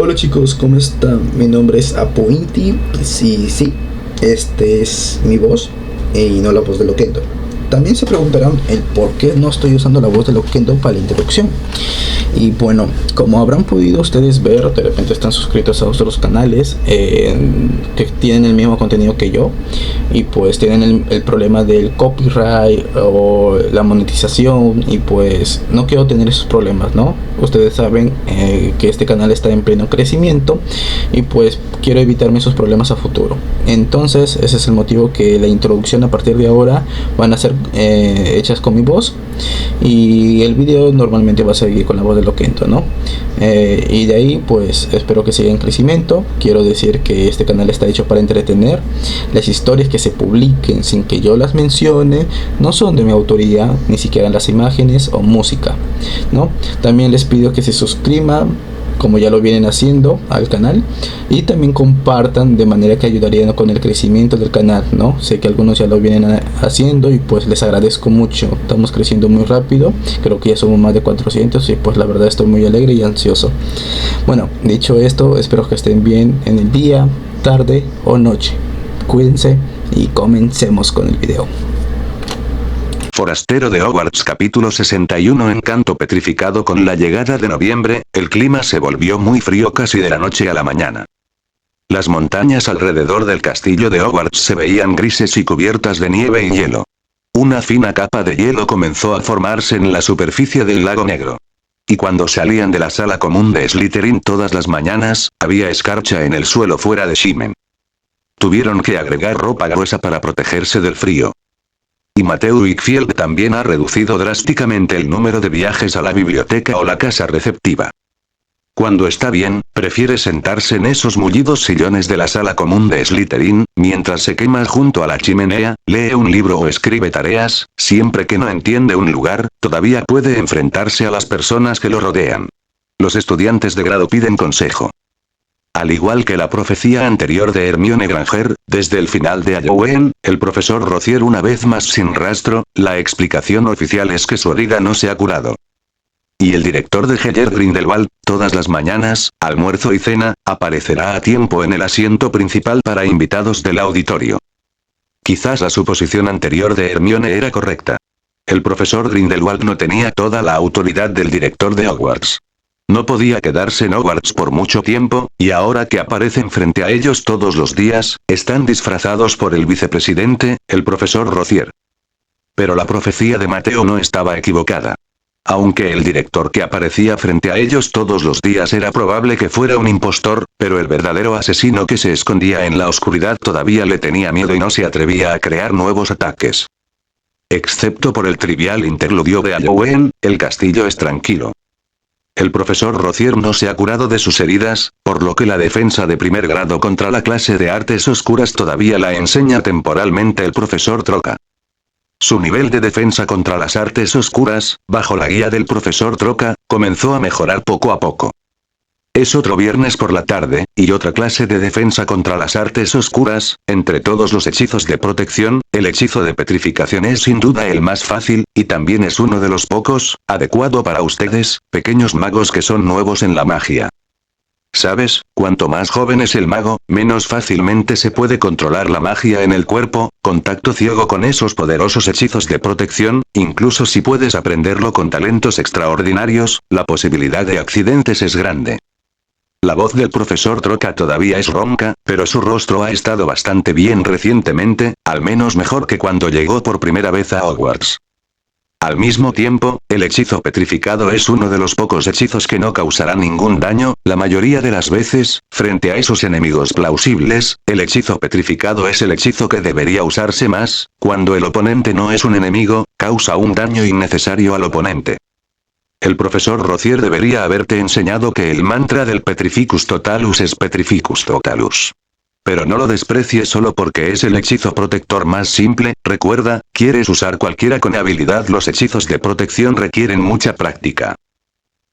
Hola chicos, ¿cómo están? Mi nombre es Apointi. Sí, este es mi voz y no la voz de Loquendo. También se preguntarán el por qué no estoy usando la voz de Loquendo para la introducción. Y bueno, como habrán podido ustedes ver, de repente están suscritos a otros canales que tienen el mismo contenido que yo y pues tienen el problema del copyright o la monetización, y pues no quiero tener esos problemas, ¿no? Ustedes saben que este canal está en pleno crecimiento y pues quiero evitarme esos problemas a futuro. Entonces ese es el motivo que la introducción a partir de ahora van a ser hechas con mi voz, y el video normalmente va a seguir con la voz de Loquendo, ¿no? Y de ahí pues espero que siga en crecimiento. Quiero decir que este canal está hecho para entretener. Las historias que se publiquen sin que yo las mencione no son de mi autoría, ni siquiera las imágenes o música, ¿no? También les pido que se suscriban, como ya lo vienen haciendo, al canal, y también compartan, de manera que ayudarían con el crecimiento del canal, ¿no? Sé que algunos ya lo vienen haciendo y pues les agradezco mucho. Estamos creciendo muy rápido, creo que ya somos más de 400 y pues la verdad estoy muy alegre y ansioso. Bueno, dicho esto, espero que estén bien en el día, tarde o noche. Cuídense y comencemos con el video. Forastero de Hogwarts capítulo 61. Encanto petrificado. Con la llegada de noviembre, el clima se volvió muy frío casi de la noche a la mañana. Las montañas alrededor del castillo de Hogwarts se veían grises y cubiertas de nieve y hielo. Una fina capa de hielo comenzó a formarse en la superficie del lago negro. Y cuando salían de la sala común de Slytherin todas las mañanas, había escarcha en el suelo fuera de Shimen. Tuvieron que agregar ropa gruesa para protegerse del frío. Y Matthew Wickfield también ha reducido drásticamente el número de viajes a la biblioteca o la casa receptiva. Cuando está bien, prefiere sentarse en esos mullidos sillones de la sala común de Slytherin, mientras se quema junto a la chimenea, lee un libro o escribe tareas. Siempre que no entiende un lugar, todavía puede enfrentarse a las personas que lo rodean. Los estudiantes de grado piden consejo. Al igual que la profecía anterior de Hermione Granger, desde el final de Halloween, el profesor Rozier una vez más sin rastro. La explicación oficial es que su herida no se ha curado. Y el director de Heller Grindelwald, todas las mañanas, almuerzo y cena, aparecerá a tiempo en el asiento principal para invitados del auditorio. Quizás la suposición anterior de Hermione era correcta. El profesor Grindelwald no tenía toda la autoridad del director de Hogwarts. No podía quedarse en Hogwarts por mucho tiempo, y ahora que aparecen frente a ellos todos los días, están disfrazados por el vicepresidente, el profesor Rozier. Pero la profecía de Mateo no estaba equivocada. Aunque el director que aparecía frente a ellos todos los días era probable que fuera un impostor, pero el verdadero asesino que se escondía en la oscuridad todavía le tenía miedo y no se atrevía a crear nuevos ataques. Excepto por el trivial interludio de Halloween, el castillo es tranquilo. El profesor Rozier no se ha curado de sus heridas, por lo que la defensa de primer grado contra la clase de artes oscuras todavía la enseña temporalmente el profesor Troca. Su nivel de defensa contra las artes oscuras, bajo la guía del profesor Troca, comenzó a mejorar poco a poco. Es otro viernes por la tarde, y otra clase de defensa contra las artes oscuras. Entre todos los hechizos de protección, el hechizo de petrificación es sin duda el más fácil, y también es uno de los pocos, adecuado para ustedes, pequeños magos que son nuevos en la magia. ¿Sabes? Cuanto más joven es el mago, menos fácilmente se puede controlar la magia en el cuerpo. Contacto ciego con esos poderosos hechizos de protección. Incluso si puedes aprenderlo con talentos extraordinarios, la posibilidad de accidentes es grande. La voz del profesor Troca todavía es ronca, pero su rostro ha estado bastante bien recientemente, al menos mejor que cuando llegó por primera vez a Hogwarts. Al mismo tiempo, el hechizo petrificado es uno de los pocos hechizos que no causará ningún daño. La mayoría de las veces, frente a esos enemigos plausibles, el hechizo petrificado es el hechizo que debería usarse más. Cuando el oponente no es un enemigo, causa un daño innecesario al oponente. El profesor Rozier debería haberte enseñado que el mantra del Petrificus Totalus es Petrificus Totalus. Pero no lo desprecies solo porque es el hechizo protector más simple. Recuerda, quieres usar cualquiera con habilidad. Los hechizos de protección requieren mucha práctica.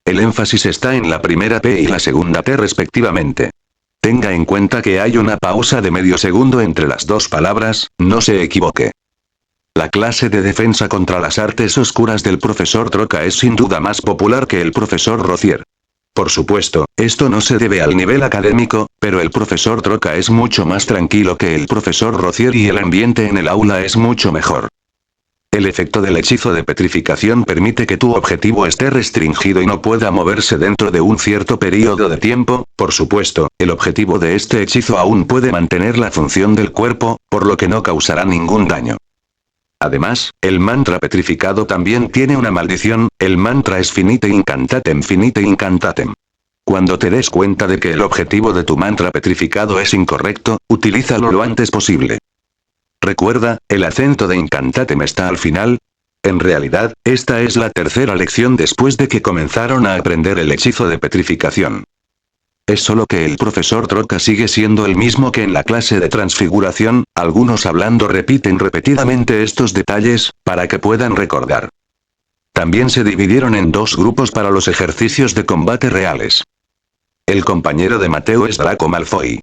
El énfasis está en la primera P y la segunda T respectivamente. Tenga en cuenta que hay una pausa de medio segundo entre las dos palabras, no se equivoque. La clase de defensa contra las artes oscuras del profesor Troca es sin duda más popular que el profesor Rozier. Por supuesto, esto no se debe al nivel académico, pero el profesor Troca es mucho más tranquilo que el profesor Rocier y el ambiente en el aula es mucho mejor. El efecto del hechizo de petrificación permite que tu objetivo esté restringido y no pueda moverse dentro de un cierto periodo de tiempo. Por supuesto, el objetivo de este hechizo aún puede mantener la función del cuerpo, por lo que no causará ningún daño. Además, el mantra petrificado también tiene una maldición, el mantra es finite incantatem finite incantatem. Cuando te des cuenta de que el objetivo de tu mantra petrificado es incorrecto, utilízalo lo antes posible. Recuerda, el acento de incantatem está al final. En realidad, esta es la tercera lección después de que comenzaron a aprender el hechizo de petrificación. Es solo que el profesor Troca sigue siendo el mismo que en la clase de transfiguración, algunos hablando repiten repetidamente estos detalles, para que puedan recordar. También se dividieron en dos grupos para los ejercicios de combate reales. El compañero de Mateo es Draco Malfoy.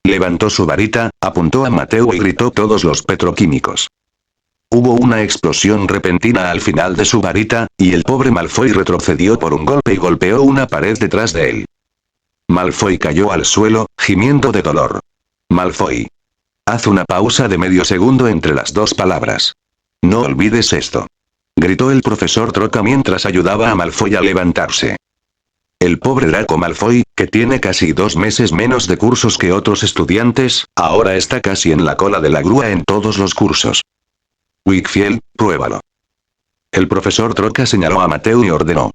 Levantó su varita, apuntó a Mateo y gritó todos los petroquímicos. Hubo una explosión repentina al final de su varita, y el pobre Malfoy retrocedió por un golpe y golpeó una pared detrás de él. Malfoy cayó al suelo, gimiendo de dolor. Malfoy. Haz una pausa de medio segundo entre las dos palabras. No olvides esto. Gritó el profesor Troca mientras ayudaba a Malfoy a levantarse. El pobre Draco Malfoy, que tiene casi 2 meses menos de cursos que otros estudiantes, ahora está casi en la cola de la grúa en todos los cursos. Wickfield, pruébalo. El profesor Troca señaló a Mateo y ordenó.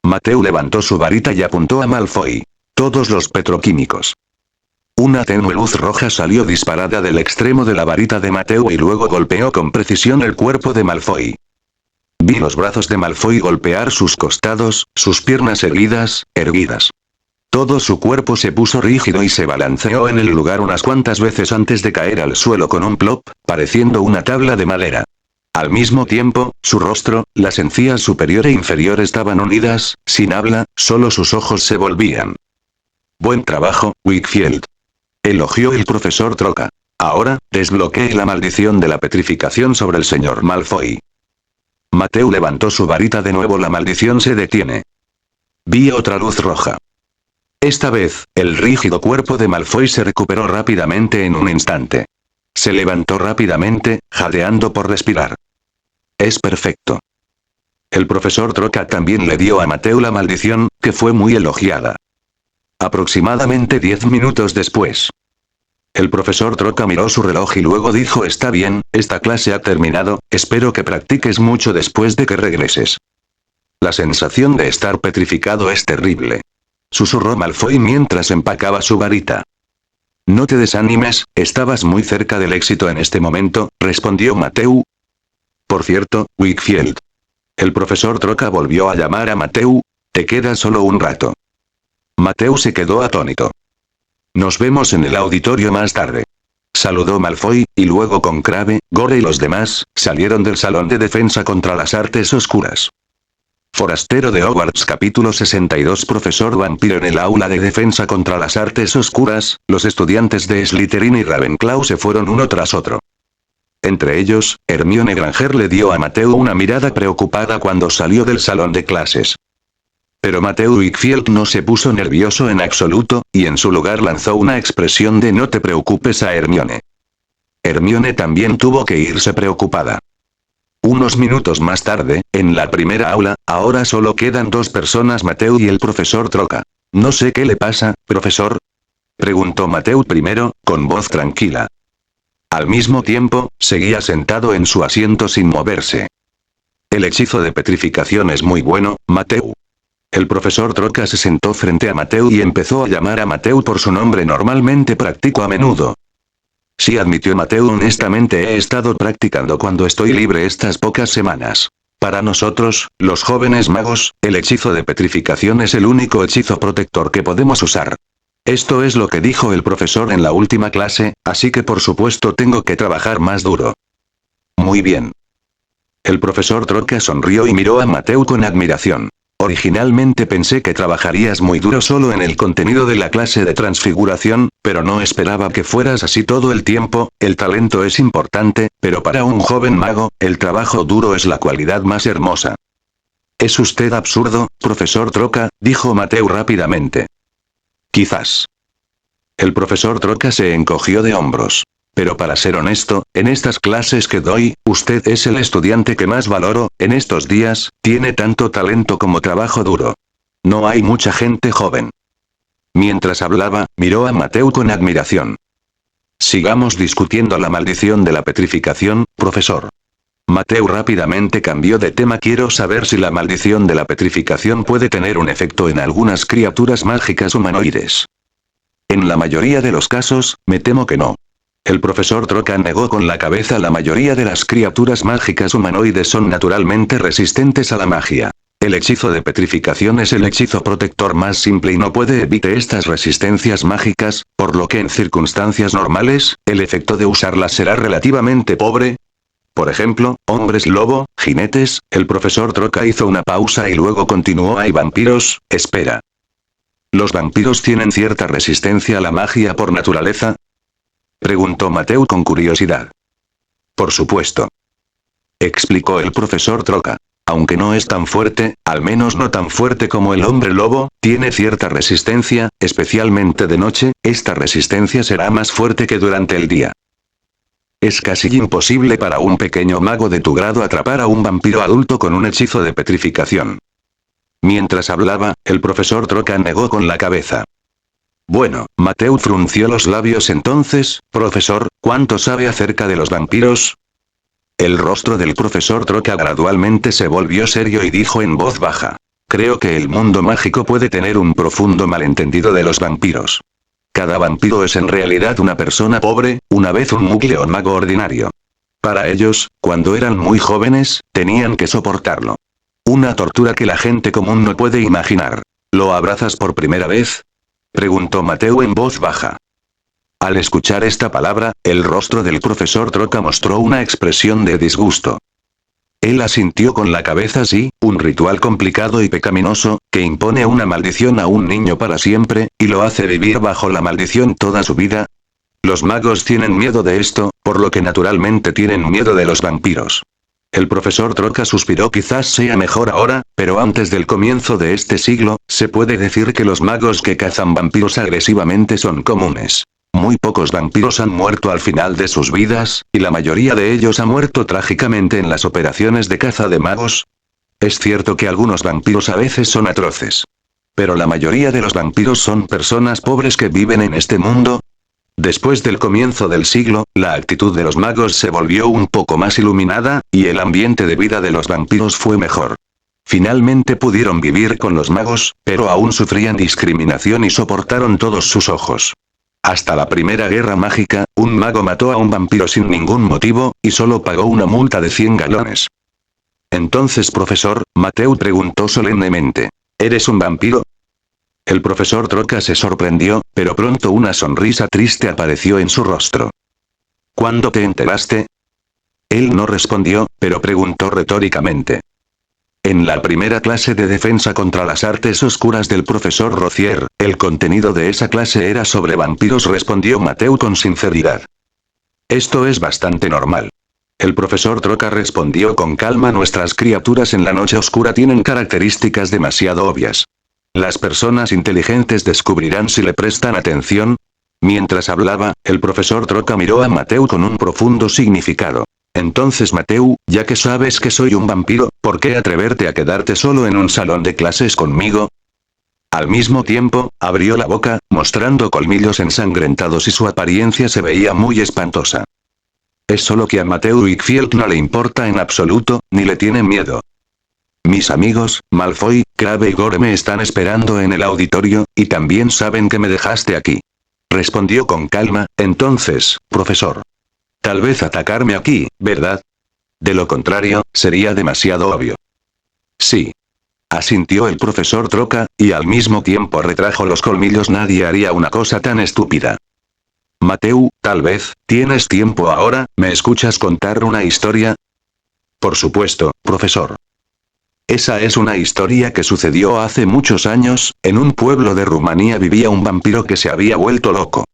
Mateo levantó su varita y apuntó a Malfoy. Todos los petroquímicos. Una tenue luz roja salió disparada del extremo de la varita de Mateo y luego golpeó con precisión el cuerpo de Malfoy. Vi los brazos de Malfoy golpear sus costados, sus piernas erguidas. Todo su cuerpo se puso rígido y se balanceó en el lugar unas cuantas veces antes de caer al suelo con un plop, pareciendo una tabla de madera. Al mismo tiempo, su rostro, las encías superior e inferior estaban unidas, sin habla, solo sus ojos se volvían. Buen trabajo, Wickfield. Elogió el profesor Troca. Ahora, desbloqueé la maldición de la petrificación sobre el señor Malfoy. Mateo levantó su varita de nuevo, la maldición se detiene. Vi otra luz roja. Esta vez, el rígido cuerpo de Malfoy se recuperó rápidamente en un instante. Se levantó rápidamente, jadeando por respirar. Es perfecto. El profesor Troca también le dio a Mateo la maldición, que fue muy elogiada. Aproximadamente 10 minutos después. El profesor Troca miró su reloj y luego dijo: está bien, esta clase ha terminado, espero que practiques mucho después de que regreses. La sensación de estar petrificado es terrible. Susurró Malfoy mientras empacaba su varita. No te desanimes, estabas muy cerca del éxito en este momento, respondió Mateo. Por cierto, Wickfield. El profesor Troca volvió a llamar a Mateo. Te queda solo un rato. Mateo se quedó atónito. Nos vemos en el auditorio más tarde. Saludó Malfoy, y luego con Crabbe, Gore y los demás, salieron del salón de defensa contra las artes oscuras. Forastero de Hogwarts capítulo 62. Profesor Vampiro. En el aula de defensa contra las artes oscuras, los estudiantes de Slytherin y Ravenclaw se fueron uno tras otro. Entre ellos, Hermione Granger le dio a Mateo una mirada preocupada cuando salió del salón de clases. Pero Mateo Wickfield no se puso nervioso en absoluto, y en su lugar lanzó una expresión de no te preocupes a Hermione. Hermione también tuvo que irse preocupada. Unos minutos más tarde, en la primera aula, ahora solo quedan 2 personas: Mateo y el profesor Troca. No sé qué le pasa, profesor. Preguntó Mateo primero, con voz tranquila. Al mismo tiempo, seguía sentado en su asiento sin moverse. El hechizo de petrificación es muy bueno, Mateo. El profesor Troca se sentó frente a Mateo y empezó a llamar a Mateo por su nombre. Normalmente practico a menudo. Sí, admitió Mateo, honestamente he estado practicando cuando estoy libre estas pocas semanas. Para nosotros, los jóvenes magos, el hechizo de petrificación es el único hechizo protector que podemos usar. Esto es lo que dijo el profesor en la última clase, así que por supuesto tengo que trabajar más duro. Muy bien. El profesor Troca sonrió y miró a Mateo con admiración. Originalmente pensé que trabajarías muy duro solo en el contenido de la clase de transfiguración, pero no esperaba que fueras así todo el tiempo. El talento es importante, pero para un joven mago, el trabajo duro es la cualidad más hermosa. Es usted absurdo, profesor Troca, dijo Mateo rápidamente. Quizás. El profesor Troca se encogió de hombros. Pero para ser honesto, en estas clases que doy, usted es el estudiante que más valoro, en estos días, tiene tanto talento como trabajo duro. No hay mucha gente joven. Mientras hablaba, miró a Mateo con admiración. Sigamos discutiendo la maldición de la petrificación, profesor. Mateo rápidamente cambió de tema. Quiero saber si la maldición de la petrificación puede tener un efecto en algunas criaturas mágicas humanoides. En la mayoría de los casos, me temo que no. El profesor Troca negó con la cabeza. La mayoría de las criaturas mágicas humanoides son naturalmente resistentes a la magia. El hechizo de petrificación es el hechizo protector más simple y no puede evitar estas resistencias mágicas, por lo que en circunstancias normales, el efecto de usarlas será relativamente pobre. Por ejemplo, hombres lobo, jinetes. El profesor Troca hizo una pausa y luego continuó. ¿Hay vampiros? Espera. ¿Los vampiros tienen cierta resistencia a la magia por naturaleza? Preguntó Mateo con curiosidad. Por supuesto. Explicó el profesor Troca. Aunque no es tan fuerte, al menos no tan fuerte como el hombre lobo, tiene cierta resistencia, especialmente de noche. Esta resistencia será más fuerte que durante el día. Es casi imposible para un pequeño mago de tu grado atrapar a un vampiro adulto con un hechizo de petrificación. Mientras hablaba, el profesor Troca negó con la cabeza. Bueno, Mateo frunció los labios. Entonces, profesor, ¿cuánto sabe acerca de los vampiros? El rostro del profesor Troca gradualmente se volvió serio y dijo en voz baja. Creo que el mundo mágico puede tener un profundo malentendido de los vampiros. Cada vampiro es en realidad una persona pobre, una vez un mugle o mago ordinario. Para ellos, cuando eran muy jóvenes, tenían que soportarlo. Una tortura que la gente común no puede imaginar. ¿Lo abrazas por primera vez? Preguntó Mateo en voz baja. Al escuchar esta palabra, el rostro del profesor Troca mostró una expresión de disgusto. Él asintió con la cabeza. Sí, un ritual complicado y pecaminoso, que impone una maldición a un niño para siempre, y lo hace vivir bajo la maldición toda su vida. Los magos tienen miedo de esto, por lo que naturalmente tienen miedo de los vampiros. El profesor Troca suspiró. Quizás sea mejor ahora, pero antes del comienzo de este siglo, se puede decir que los magos que cazan vampiros agresivamente son comunes. Muy pocos vampiros han muerto al final de sus vidas, y la mayoría de ellos ha muerto trágicamente en las operaciones de caza de magos. Es cierto que algunos vampiros a veces son atroces. Pero la mayoría de los vampiros son personas pobres que viven en este mundo. Después del comienzo del siglo, la actitud de los magos se volvió un poco más iluminada, y el ambiente de vida de los vampiros fue mejor. Finalmente pudieron vivir con los magos, pero aún sufrían discriminación y soportaron todos sus ojos. Hasta la Primera Guerra Mágica, un mago mató a un vampiro sin ningún motivo, y solo pagó una multa de 100 galones. Entonces, profesor, Mateo preguntó solemnemente. ¿Eres un vampiro? El profesor Troca se sorprendió, pero pronto una sonrisa triste apareció en su rostro. ¿Cuándo te enteraste? Él no respondió, pero preguntó retóricamente. En la primera clase de defensa contra las artes oscuras del profesor Rocier, el contenido de esa clase era sobre vampiros, respondió Mateo con sinceridad. Esto es bastante normal. El profesor Troca respondió con calma. Nuestras criaturas en la noche oscura tienen características demasiado obvias. Las personas inteligentes descubrirán si le prestan atención. Mientras hablaba, el profesor Troca miró a Mateo con un profundo significado. Entonces, Mateo, ya que sabes que soy un vampiro, ¿por qué atreverte a quedarte solo en un salón de clases conmigo? Al mismo tiempo, abrió la boca, mostrando colmillos ensangrentados y su apariencia se veía muy espantosa. Es solo que a Mateo Wickfield no le importa en absoluto, ni le tiene miedo. Mis amigos, Malfoy, Crabbe y Gore me están esperando en el auditorio, y también saben que me dejaste aquí. Respondió con calma. Entonces, profesor. Tal vez atacarme aquí, ¿verdad? De lo contrario, sería demasiado obvio. Sí. Asintió el profesor Troca, y al mismo tiempo retrajo los colmillos. Nadie haría una cosa tan estúpida. Mateo, tal vez, ¿tienes tiempo ahora? ¿Me escuchas contar una historia? Por supuesto, profesor. Esa es una historia que sucedió hace muchos años. En un pueblo de Rumanía vivía un vampiro que se había vuelto loco.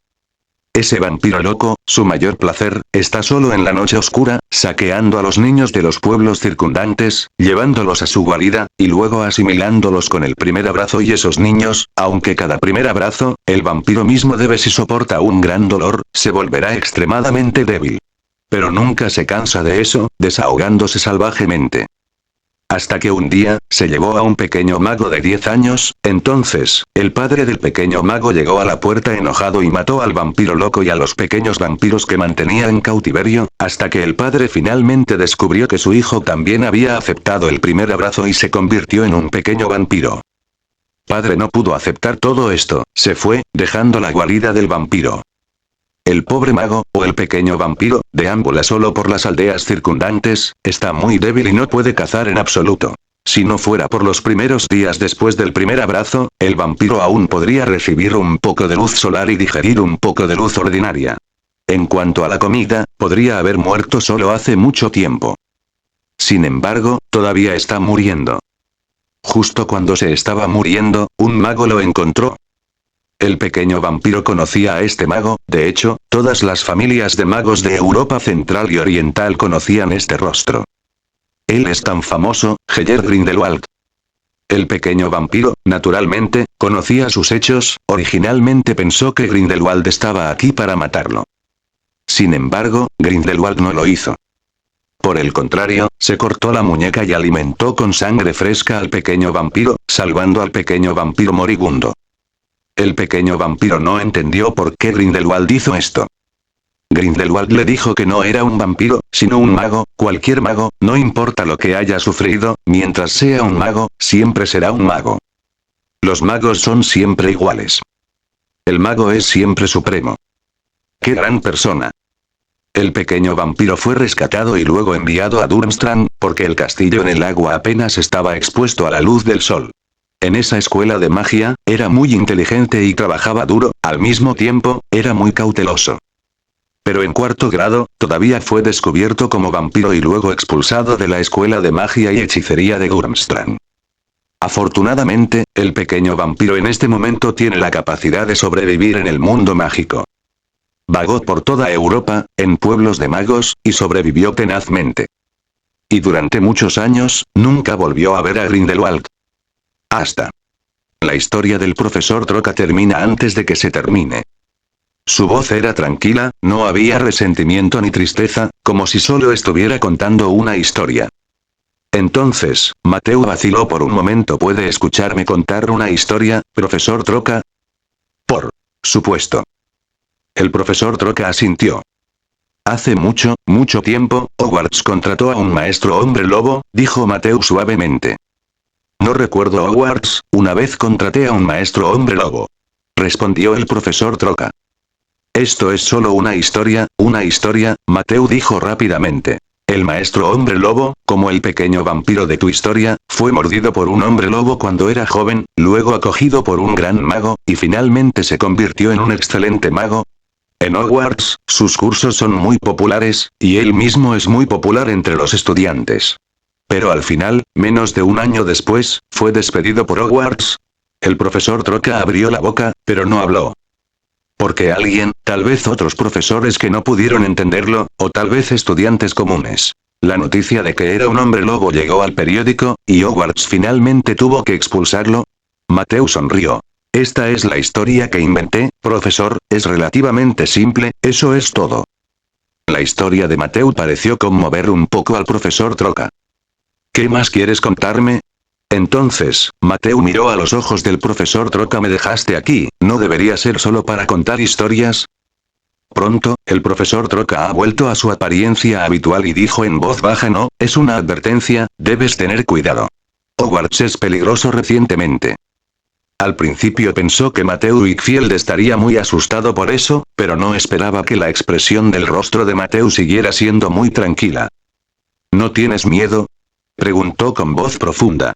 Ese vampiro loco, su mayor placer, está solo en la noche oscura, saqueando a los niños de los pueblos circundantes, llevándolos a su guarida, y luego asimilándolos con el primer abrazo y esos niños, aunque cada primer abrazo, el vampiro mismo debe si soporta un gran dolor, se volverá extremadamente débil. Pero nunca se cansa de eso, desahogándose salvajemente. Hasta que un día, se llevó a un pequeño mago de 10 años, entonces, el padre del pequeño mago llegó a la puerta enojado y mató al vampiro loco y a los pequeños vampiros que mantenía en cautiverio, hasta que el padre finalmente descubrió que su hijo también había aceptado el primer abrazo y se convirtió en un pequeño vampiro. Padre no pudo aceptar todo esto, se fue, dejando la guarida del vampiro. El pobre mago, o el pequeño vampiro, deambula solo por las aldeas circundantes, está muy débil y no puede cazar en absoluto. Si no fuera por los primeros días después del primer abrazo, el vampiro aún podría recibir un poco de luz solar y digerir un poco de luz ordinaria. En cuanto a la comida, podría haber muerto solo hace mucho tiempo. Sin embargo, todavía está muriendo. Justo cuando se estaba muriendo, un mago lo encontró. El pequeño vampiro conocía a este mago, de hecho, todas las familias de magos de Europa Central y Oriental conocían este rostro. Él es tan famoso, Geyer Grindelwald. El pequeño vampiro, naturalmente, conocía sus hechos, originalmente pensó que Grindelwald estaba aquí para matarlo. Sin embargo, Grindelwald no lo hizo. Por el contrario, se cortó la muñeca y alimentó con sangre fresca al pequeño vampiro, salvando al pequeño vampiro moribundo. El pequeño vampiro no entendió por qué Grindelwald hizo esto. Grindelwald le dijo que no era un vampiro, sino un mago, cualquier mago, no importa lo que haya sufrido, mientras sea un mago, siempre será un mago. Los magos son siempre iguales. El mago es siempre supremo. ¡Qué gran persona! El pequeño vampiro fue rescatado y luego enviado a Durmstrang, porque el castillo en el agua apenas estaba expuesto a la luz del sol. En esa escuela de magia, era muy inteligente y trabajaba duro, al mismo tiempo, era muy cauteloso. Pero en cuarto grado, todavía fue descubierto como vampiro y luego expulsado de la escuela de magia y hechicería de Durmstrang. Afortunadamente, el pequeño vampiro en este momento tiene la capacidad de sobrevivir en el mundo mágico. Vagó por toda Europa, en pueblos de magos, y sobrevivió tenazmente. Y durante muchos años, nunca volvió a ver a Grindelwald. Hasta. La historia del profesor Troca termina antes de que se termine. Su voz era tranquila, no había resentimiento ni tristeza, como si solo estuviera contando una historia. Entonces, Mateu vaciló por un momento. ¿Puede escucharme contar una historia, profesor Troca? Por supuesto. El profesor Troca asintió. Hace mucho, mucho tiempo, Hogwarts contrató a un maestro hombre lobo, dijo Mateu suavemente. No recuerdo Hogwarts, una vez contraté a un maestro hombre lobo. Respondió el profesor Troca. Esto es solo una historia, Mateu dijo rápidamente. El maestro hombre lobo, como el pequeño vampiro de tu historia, fue mordido por un hombre lobo cuando era joven, luego acogido por un gran mago, y finalmente se convirtió en un excelente mago. En Hogwarts, sus cursos son muy populares, y él mismo es muy popular entre los estudiantes. Pero al final, menos de un año después, fue despedido por Hogwarts. El profesor Troca abrió la boca, pero no habló. Porque alguien, tal vez otros profesores que no pudieron entenderlo, o tal vez estudiantes comunes. La noticia de que era un hombre lobo llegó al periódico, y Hogwarts finalmente tuvo que expulsarlo. Mateu sonrió. Esta es la historia que inventé, profesor, es relativamente simple, eso es todo. La historia de Mateu pareció conmover un poco al profesor Troca. ¿Qué más quieres contarme? Entonces, Mateu miró a los ojos del profesor Troca. Me dejaste aquí, ¿no debería ser solo para contar historias? Pronto, el profesor Troca ha vuelto a su apariencia habitual y dijo en voz baja: no, es una advertencia, debes tener cuidado. Hogwarts es peligroso recientemente. Al principio pensó que Mateu Wickfield estaría muy asustado por eso, pero no esperaba que la expresión del rostro de Mateu siguiera siendo muy tranquila. ¿No tienes miedo? Preguntó con voz profunda.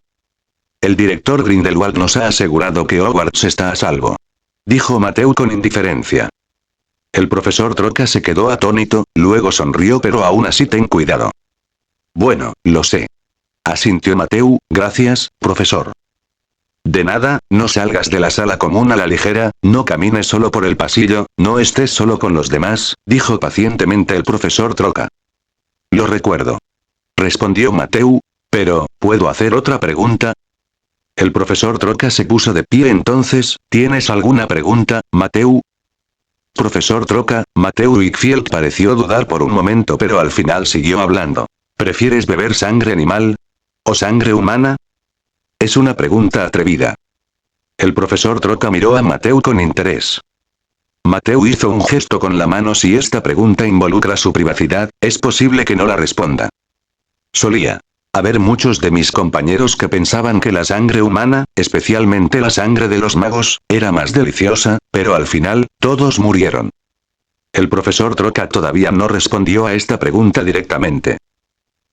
El director Grindelwald nos ha asegurado que Hogwarts está a salvo. Dijo Mateu con indiferencia. El profesor Troca se quedó atónito, luego sonrió. Pero aún así ten cuidado. Bueno, lo sé. Asintió Mateu, gracias, profesor. De nada, no salgas de la sala común a la ligera, no camines solo por el pasillo, no estés solo con los demás, dijo pacientemente el profesor Troca. Lo recuerdo. Respondió Mateu. Pero, ¿puedo hacer otra pregunta? El profesor Troca se puso de pie entonces. ¿Tienes alguna pregunta, Mateu? Profesor Troca, Mateu Wickfield pareció dudar por un momento pero al final siguió hablando. ¿Prefieres beber sangre animal? ¿O sangre humana? Es una pregunta atrevida. El profesor Troca miró a Mateu con interés. Mateu hizo un gesto con la mano. Si esta pregunta involucra su privacidad, es posible que no la responda. Solía haber muchos de mis compañeros que pensaban que la sangre humana, especialmente la sangre de los magos, era más deliciosa, pero al final, todos murieron. El profesor Troca todavía no respondió a esta pregunta directamente.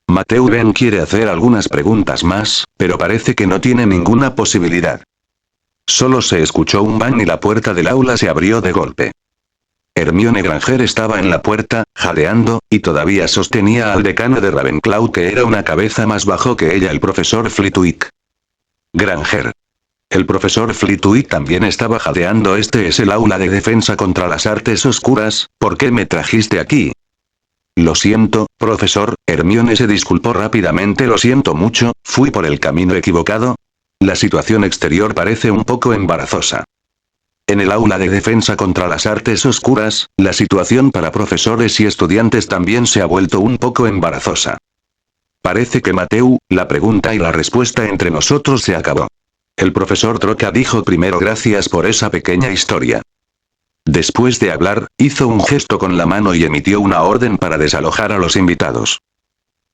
Mateu Ben quiere hacer algunas preguntas más, pero parece que no tiene ninguna posibilidad. Solo se escuchó un bang y la puerta del aula se abrió de golpe. Hermione Granger estaba en la puerta, jadeando, y todavía sostenía al decano de Ravenclaw que era una cabeza más bajo que ella, el profesor Flitwick. Granger. El profesor Flitwick también estaba jadeando. Este es el aula de defensa contra las artes oscuras, ¿por qué me trajiste aquí? Lo siento, profesor, Hermione se disculpó rápidamente. Lo siento mucho, fui por el camino equivocado. La situación exterior parece un poco embarazosa. En el aula de defensa contra las artes oscuras, la situación para profesores y estudiantes también se ha vuelto un poco embarazosa. Parece que Mateu, la pregunta y la respuesta entre nosotros se acabó. El profesor Troca dijo primero gracias por esa pequeña historia. Después de hablar, hizo un gesto con la mano y emitió una orden para desalojar a los invitados.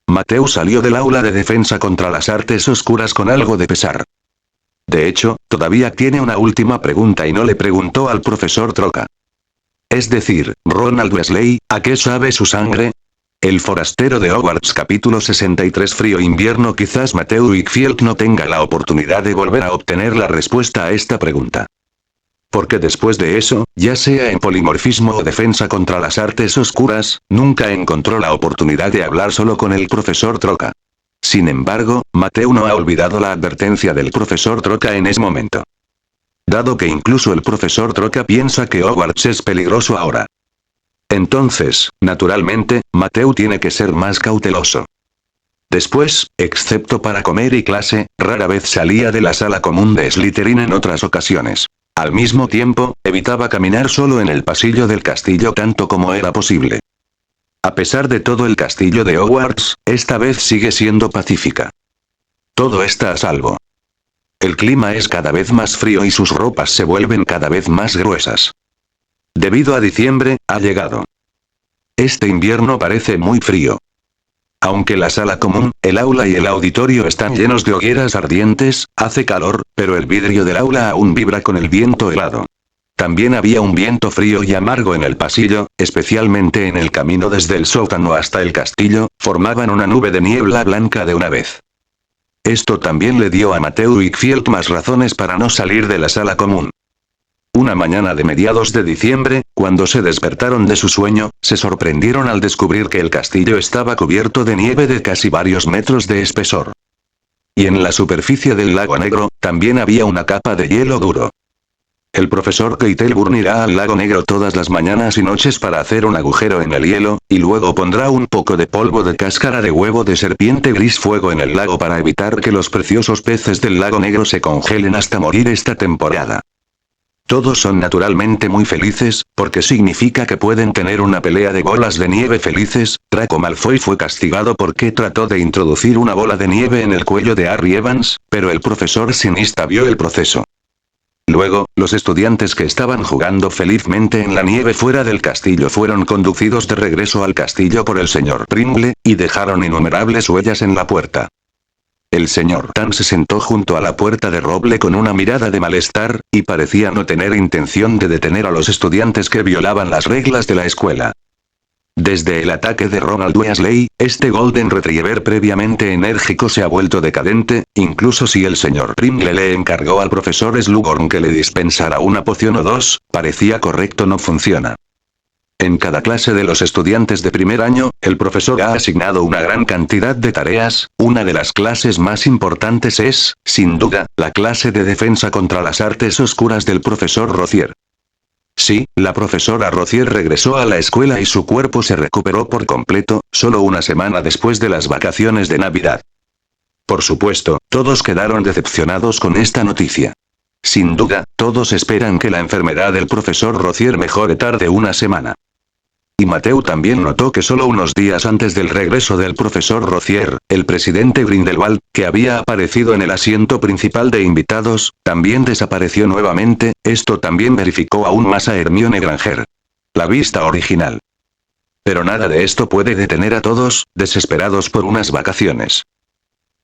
Mateu salió del aula de defensa contra las artes oscuras con algo de pesar. De hecho, todavía tiene una última pregunta y no le preguntó al profesor Troca. Es decir, Ronald Weasley, ¿a qué sabe su sangre? El forastero de Hogwarts capítulo 63 Frío invierno. Quizás Mateu Wickfield no tenga la oportunidad de volver a obtener la respuesta a esta pregunta. Porque después de eso, ya sea en polimorfismo o defensa contra las artes oscuras, nunca encontró la oportunidad de hablar solo con el profesor Troca. Sin embargo, Mateu no ha olvidado la advertencia del profesor Troca en ese momento. Dado que incluso el profesor Troca piensa que Hogwarts es peligroso ahora. Entonces, naturalmente, Mateu tiene que ser más cauteloso. Después, excepto para comer y clase, rara vez salía de la sala común de Slytherin en otras ocasiones. Al mismo tiempo, evitaba caminar solo en el pasillo del castillo tanto como era posible. A pesar de todo, el castillo de Hogwarts, esta vez sigue siendo pacífica. Todo está a salvo. El clima es cada vez más frío y sus ropas se vuelven cada vez más gruesas. Debido a diciembre, ha llegado. Este invierno parece muy frío. Aunque la sala común, el aula y el auditorio están llenos de hogueras ardientes, hace calor, pero el vidrio del aula aún vibra con el viento helado. También había un viento frío y amargo en el pasillo, especialmente en el camino desde el sótano hasta el castillo, formaban una nube de niebla blanca de una vez. Esto también le dio a Mateu Wickfield más razones para no salir de la sala común. Una mañana de mediados de diciembre, cuando se despertaron de su sueño, se sorprendieron al descubrir que el castillo estaba cubierto de nieve de casi varios metros de espesor. Y en la superficie del lago Negro, también había una capa de hielo duro. El profesor Keitelburn irá al lago Negro todas las mañanas y noches para hacer un agujero en el hielo, y luego pondrá un poco de polvo de cáscara de huevo de serpiente gris fuego en el lago para evitar que los preciosos peces del lago Negro se congelen hasta morir esta temporada. Todos son naturalmente muy felices, porque significa que pueden tener una pelea de bolas de nieve felices. Draco Malfoy fue castigado porque trató de introducir una bola de nieve en el cuello de Harry Evans, pero el profesor Sinista vio el proceso. Luego, los estudiantes que estaban jugando felizmente en la nieve fuera del castillo fueron conducidos de regreso al castillo por el señor Pringle, y dejaron innumerables huellas en la puerta. El señor Tan se sentó junto a la puerta de roble con una mirada de malestar, y parecía no tener intención de detener a los estudiantes que violaban las reglas de la escuela. Desde el ataque de Ronald Weasley, este Golden Retriever previamente enérgico se ha vuelto decadente, incluso si el señor Pringle le encargó al profesor Slughorn que le dispensara una poción o dos, parecía correcto no funciona. En cada clase de los estudiantes de primer año, el profesor ha asignado una gran cantidad de tareas. Una de las clases más importantes es, sin duda, la clase de defensa contra las artes oscuras del profesor Rocier. Sí, la profesora Rocier regresó a la escuela y su cuerpo se recuperó por completo, solo una semana después de las vacaciones de Navidad. Por supuesto, todos quedaron decepcionados con esta noticia. Sin duda, todos esperan que la enfermedad del profesor Rocier mejore tarde una semana. Y Mateu también notó que solo unos días antes del regreso del profesor Rocier, el presidente Grindelwald, que había aparecido en el asiento principal de invitados, también desapareció nuevamente. Esto también verificó aún más a Hermione Granger. La vista original. Pero nada de esto puede detener a todos, desesperados por unas vacaciones.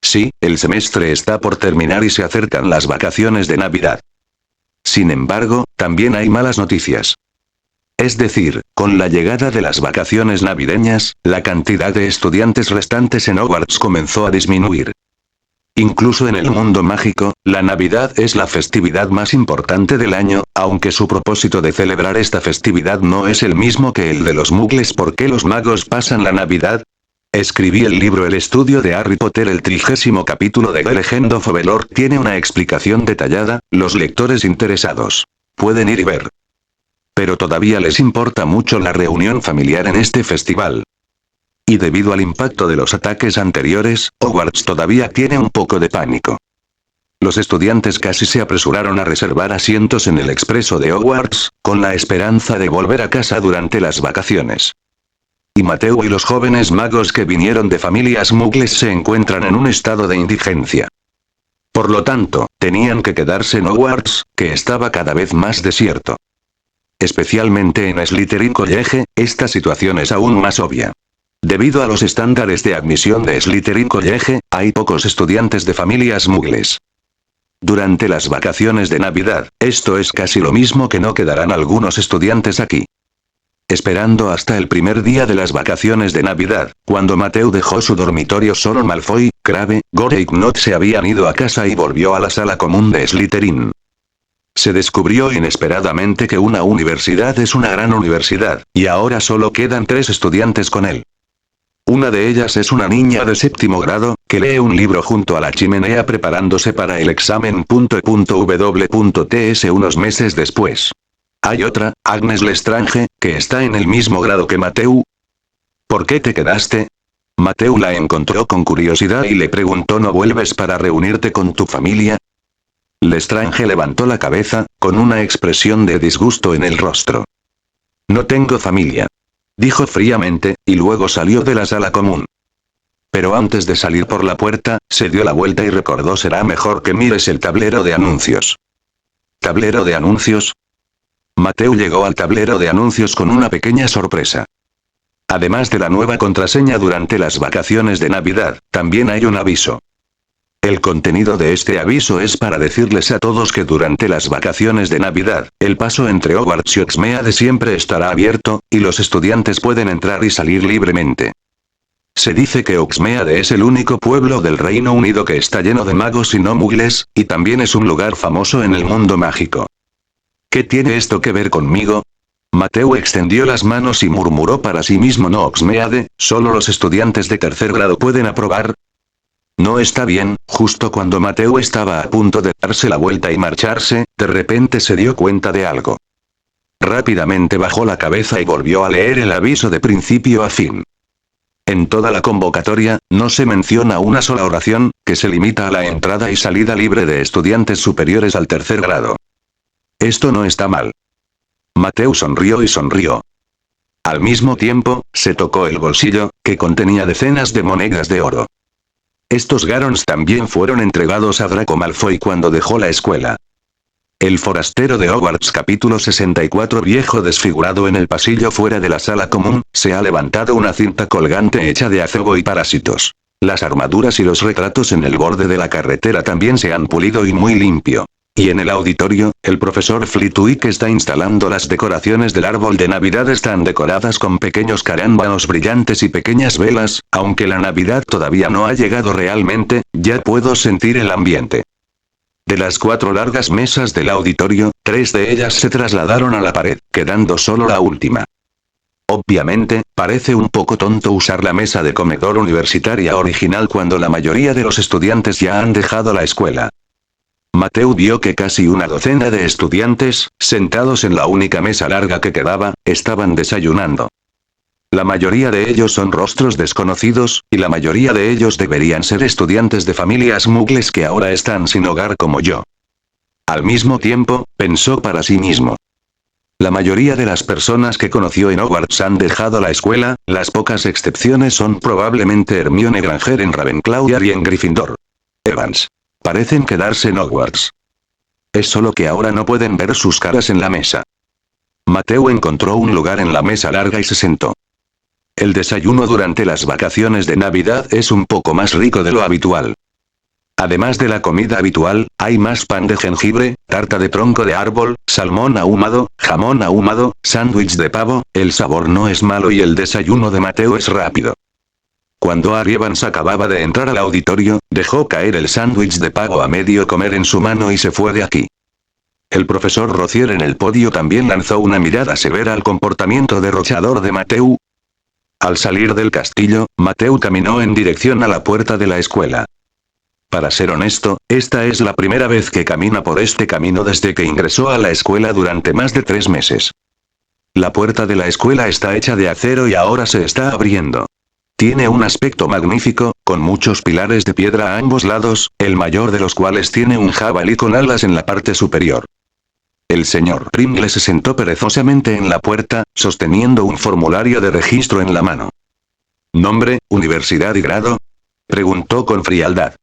Sí, el semestre está por terminar y se acercan las vacaciones de Navidad. Sin embargo, también hay malas noticias. Es decir, con la llegada de las vacaciones navideñas, la cantidad de estudiantes restantes en Hogwarts comenzó a disminuir. Incluso en el mundo mágico, la Navidad es la festividad más importante del año, aunque su propósito de celebrar esta festividad no es el mismo que el de los muggles. ¿Por qué los magos pasan la Navidad? Escribí el libro El estudio de Harry Potter. El 30º capítulo de The Legend of Overlord tiene una explicación detallada. Los lectores interesados pueden ir y ver. Pero todavía les importa mucho la reunión familiar en este festival. Y debido al impacto de los ataques anteriores, Hogwarts todavía tiene un poco de pánico. Los estudiantes casi se apresuraron a reservar asientos en el expreso de Hogwarts, con la esperanza de volver a casa durante las vacaciones. Y Mateu y los jóvenes magos que vinieron de familias muggles se encuentran en un estado de indigencia. Por lo tanto, tenían que quedarse en Hogwarts, que estaba cada vez más desierto. Especialmente en Slytherin College, esta situación es aún más obvia. Debido a los estándares de admisión de Slytherin College, hay pocos estudiantes de familias muggles. Durante las vacaciones de Navidad, esto es casi lo mismo que no quedarán algunos estudiantes aquí. Esperando hasta el primer día de las vacaciones de Navidad, cuando Mateu dejó su dormitorio, solo Malfoy, Crabbe, Gore y Knot se habían ido a casa y volvió a la sala común de Slytherin. Se descubrió inesperadamente que una universidad es una gran universidad, y ahora solo quedan 3 estudiantes con él. Una de ellas es una niña de 7º grado, que lee un libro junto a la chimenea preparándose para el examen. W.ts unos meses después. Hay otra, Agnes Lestrange, que está en el mismo grado que Mateu. ¿Por qué te quedaste? Mateu la encontró con curiosidad y le preguntó: ¿no vuelves para reunirte con tu familia? Lestrange levantó la cabeza, con una expresión de disgusto en el rostro. No tengo familia, dijo fríamente, y luego salió de la sala común. Pero antes de salir por la puerta, se dio la vuelta y recordó: será mejor que mires el tablero de anuncios. ¿Tablero de anuncios? Mateu llegó al tablero de anuncios con una pequeña sorpresa. Además de la nueva contraseña durante las vacaciones de Navidad, también hay un aviso. El contenido de este aviso es para decirles a todos que durante las vacaciones de Navidad, el paso entre Hogwarts y Hogsmeade siempre estará abierto, y los estudiantes pueden entrar y salir libremente. Se dice que Hogsmeade es el único pueblo del Reino Unido que está lleno de magos y no muggles, y también es un lugar famoso en el mundo mágico. ¿Qué tiene esto que ver conmigo? Mateu extendió las manos y murmuró para sí mismo: no, Hogsmeade, solo los estudiantes de 3er grado pueden aprobar. No está bien. Justo cuando Mateu estaba a punto de darse la vuelta y marcharse, de repente se dio cuenta de algo. Rápidamente bajó la cabeza y volvió a leer el aviso de principio a fin. En toda la convocatoria, no se menciona una sola oración, que se limita a la entrada y salida libre de estudiantes superiores al 3er grado. Esto no está mal. Mateu sonrió y sonrió. Al mismo tiempo, se tocó el bolsillo, que contenía decenas de monedas de oro. Estos garons también fueron entregados a Draco Malfoy cuando dejó la escuela. El forastero de Hogwarts. Capítulo 64. Viejo desfigurado. En el pasillo fuera de la sala común, se ha levantado una cinta colgante hecha de acebo y parásitos. Las armaduras y los retratos en el borde de la carretera también se han pulido y muy limpio. Y en el auditorio, el profesor Flitwick está instalando las decoraciones del árbol de Navidad. Están decoradas con pequeños carámbanos brillantes y pequeñas velas. Aunque la Navidad todavía no ha llegado realmente, ya puedo sentir el ambiente. De las 4 largas mesas del auditorio, 3 de ellas se trasladaron a la pared, quedando solo la última. Obviamente, parece un poco tonto usar la mesa de comedor universitaria original cuando la mayoría de los estudiantes ya han dejado la escuela. Mateo vio que casi una docena de estudiantes, sentados en la única mesa larga que quedaba, estaban desayunando. La mayoría de ellos son rostros desconocidos, y la mayoría de ellos deberían ser estudiantes de familias muggles que ahora están sin hogar como yo. Al mismo tiempo, pensó para sí mismo. La mayoría de las personas que conoció en Hogwarts han dejado la escuela, las pocas excepciones son probablemente Hermione Granger en Ravenclaw y Harry en Gryffindor. Evans. Parecen quedarse en Hogwarts. Es solo que ahora no pueden ver sus caras en la mesa. Mateo encontró un lugar en la mesa larga y se sentó. El desayuno durante las vacaciones de Navidad es un poco más rico de lo habitual. Además de la comida habitual, hay más pan de jengibre, tarta de tronco de árbol, salmón ahumado, jamón ahumado, sándwich de pavo, el sabor no es malo y el desayuno de Mateo es rápido. Cuando Harry Evans acababa de entrar al auditorio, dejó caer el sándwich de pavo a medio comer en su mano y se fue de aquí. El profesor Rocier en el podio también lanzó una mirada severa al comportamiento derrochador de Mateo. Al salir del castillo, Mateo caminó en dirección a la puerta de la escuela. Para ser honesto, esta es la primera vez que camina por este camino desde que ingresó a la escuela durante más de 3 meses. La puerta de la escuela está hecha de acero y ahora se está abriendo. Tiene un aspecto magnífico, con muchos pilares de piedra a ambos lados, el mayor de los cuales tiene un jabalí con alas en la parte superior. El señor Pringle se sentó perezosamente en la puerta, sosteniendo un formulario de registro en la mano. ¿Nombre, universidad y grado? Preguntó con frialdad.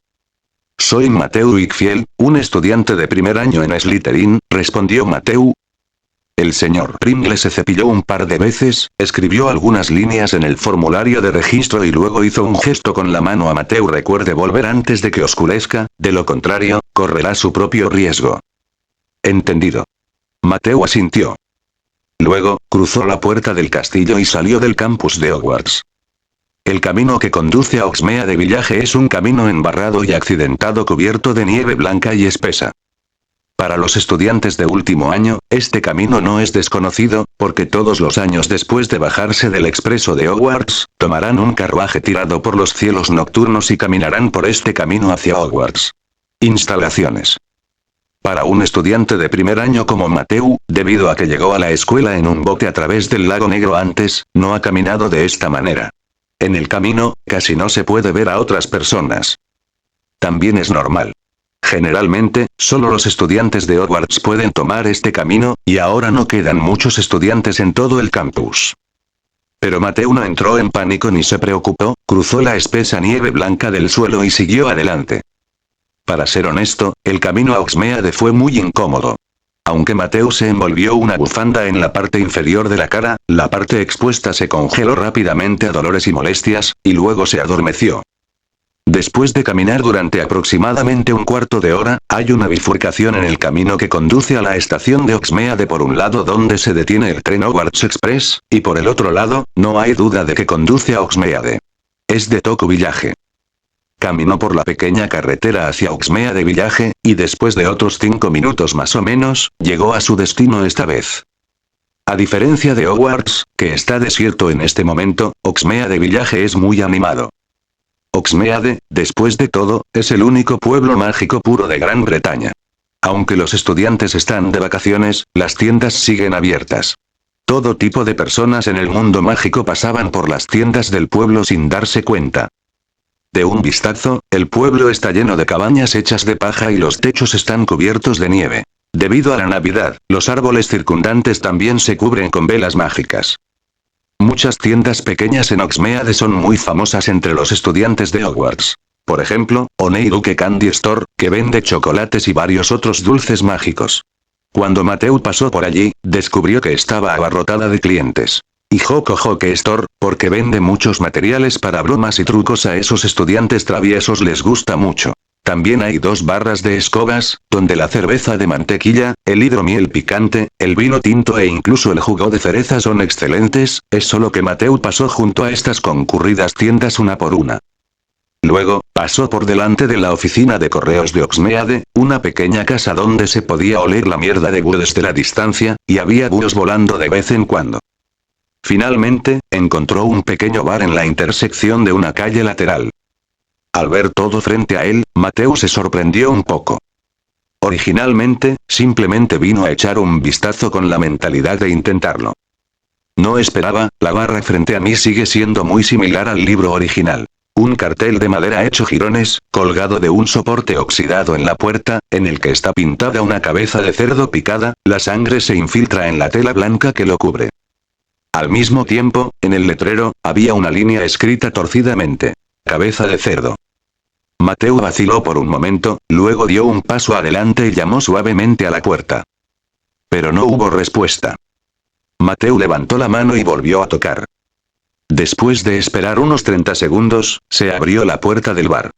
Soy Mateo Wickfield, un estudiante de primer año en Slytherin, respondió Mateo. El señor Pringle se cepilló un par de veces, escribió algunas líneas en el formulario de registro y luego hizo un gesto con la mano a Mateo. Recuerde volver antes de que oscurezca, de lo contrario, correrá su propio riesgo. Entendido. Mateo asintió. Luego, cruzó la puerta del castillo y salió del campus de Hogwarts. El camino que conduce a Hogsmeade Village es un camino embarrado y accidentado cubierto de nieve blanca y espesa. Para los estudiantes de último año, este camino no es desconocido, porque todos los años después de bajarse del expreso de Hogwarts, tomarán un carruaje tirado por los cielos nocturnos y caminarán por este camino hacia Hogwarts. Instalaciones. Para un estudiante de primer año como Mateo, debido a que llegó a la escuela en un bote a través del lago Negro antes, no ha caminado de esta manera. En el camino, casi no se puede ver a otras personas. También es normal. Generalmente, solo los estudiantes de Hogwarts pueden tomar este camino, y ahora no quedan muchos estudiantes en todo el campus. Pero Mateo no entró en pánico ni se preocupó, cruzó la espesa nieve blanca del suelo y siguió adelante. Para ser honesto, el camino a Hogsmeade fue muy incómodo. Aunque Mateo se envolvió una bufanda en la parte inferior de la cara, la parte expuesta se congeló rápidamente a dolores y molestias, y luego se adormeció. Después de caminar durante aproximadamente un cuarto de hora, hay una bifurcación en el camino que conduce a la estación de Hogsmeade por un lado donde se detiene el tren Hogwarts Express, y por el otro lado, no hay duda de que conduce a Hogsmeade. Es de Toku Village. Caminó por la pequeña carretera hacia Hogsmeade Village, y después de otros 5 minutos más o menos, llegó a su destino esta vez. A diferencia de Hogwarts, que está desierto en este momento, Hogsmeade Village es muy animado. Hogsmeade, después de todo, es el único pueblo mágico puro de Gran Bretaña. Aunque los estudiantes están de vacaciones, las tiendas siguen abiertas. Todo tipo de personas en el mundo mágico pasaban por las tiendas del pueblo sin darse cuenta. De un vistazo, el pueblo está lleno de cabañas hechas de paja y los techos están cubiertos de nieve. Debido a la Navidad, los árboles circundantes también se cubren con velas mágicas. Muchas tiendas pequeñas en Hogsmeade son muy famosas entre los estudiantes de Hogwarts. Por ejemplo, Honeyduke Candy Store, que vende chocolates y varios otros dulces mágicos. Cuando Mateo pasó por allí, descubrió que estaba abarrotada de clientes. Y Hoke Store, porque vende muchos materiales para bromas y trucos. A esos estudiantes traviesos les gusta mucho. También hay 2 barras de escobas, donde la cerveza de mantequilla, el hidromiel picante, el vino tinto e incluso el jugo de cereza son excelentes, es solo que Mateo pasó junto a estas concurridas tiendas una por una. Luego, pasó por delante de la oficina de correos de Hogsmeade, una pequeña casa donde se podía oler la mierda de búho desde la distancia, y había búhos volando de vez en cuando. Finalmente, encontró un pequeño bar en la intersección de una calle lateral. Al ver todo frente a él, Mateo se sorprendió un poco. Originalmente, simplemente vino a echar un vistazo con la mentalidad de intentarlo. No esperaba, la barra frente a mí sigue siendo muy similar al libro original. Un cartel de madera hecho jirones, colgado de un soporte oxidado en la puerta, en el que está pintada una cabeza de cerdo picada, la sangre se infiltra en la tela blanca que lo cubre. Al mismo tiempo, en el letrero, había una línea escrita torcidamente. Cabeza de cerdo. Mateo vaciló por un momento, luego dio un paso adelante y llamó suavemente a la puerta. Pero no hubo respuesta. Mateo levantó la mano y volvió a tocar. Después de esperar unos 30 segundos, se abrió la puerta del bar.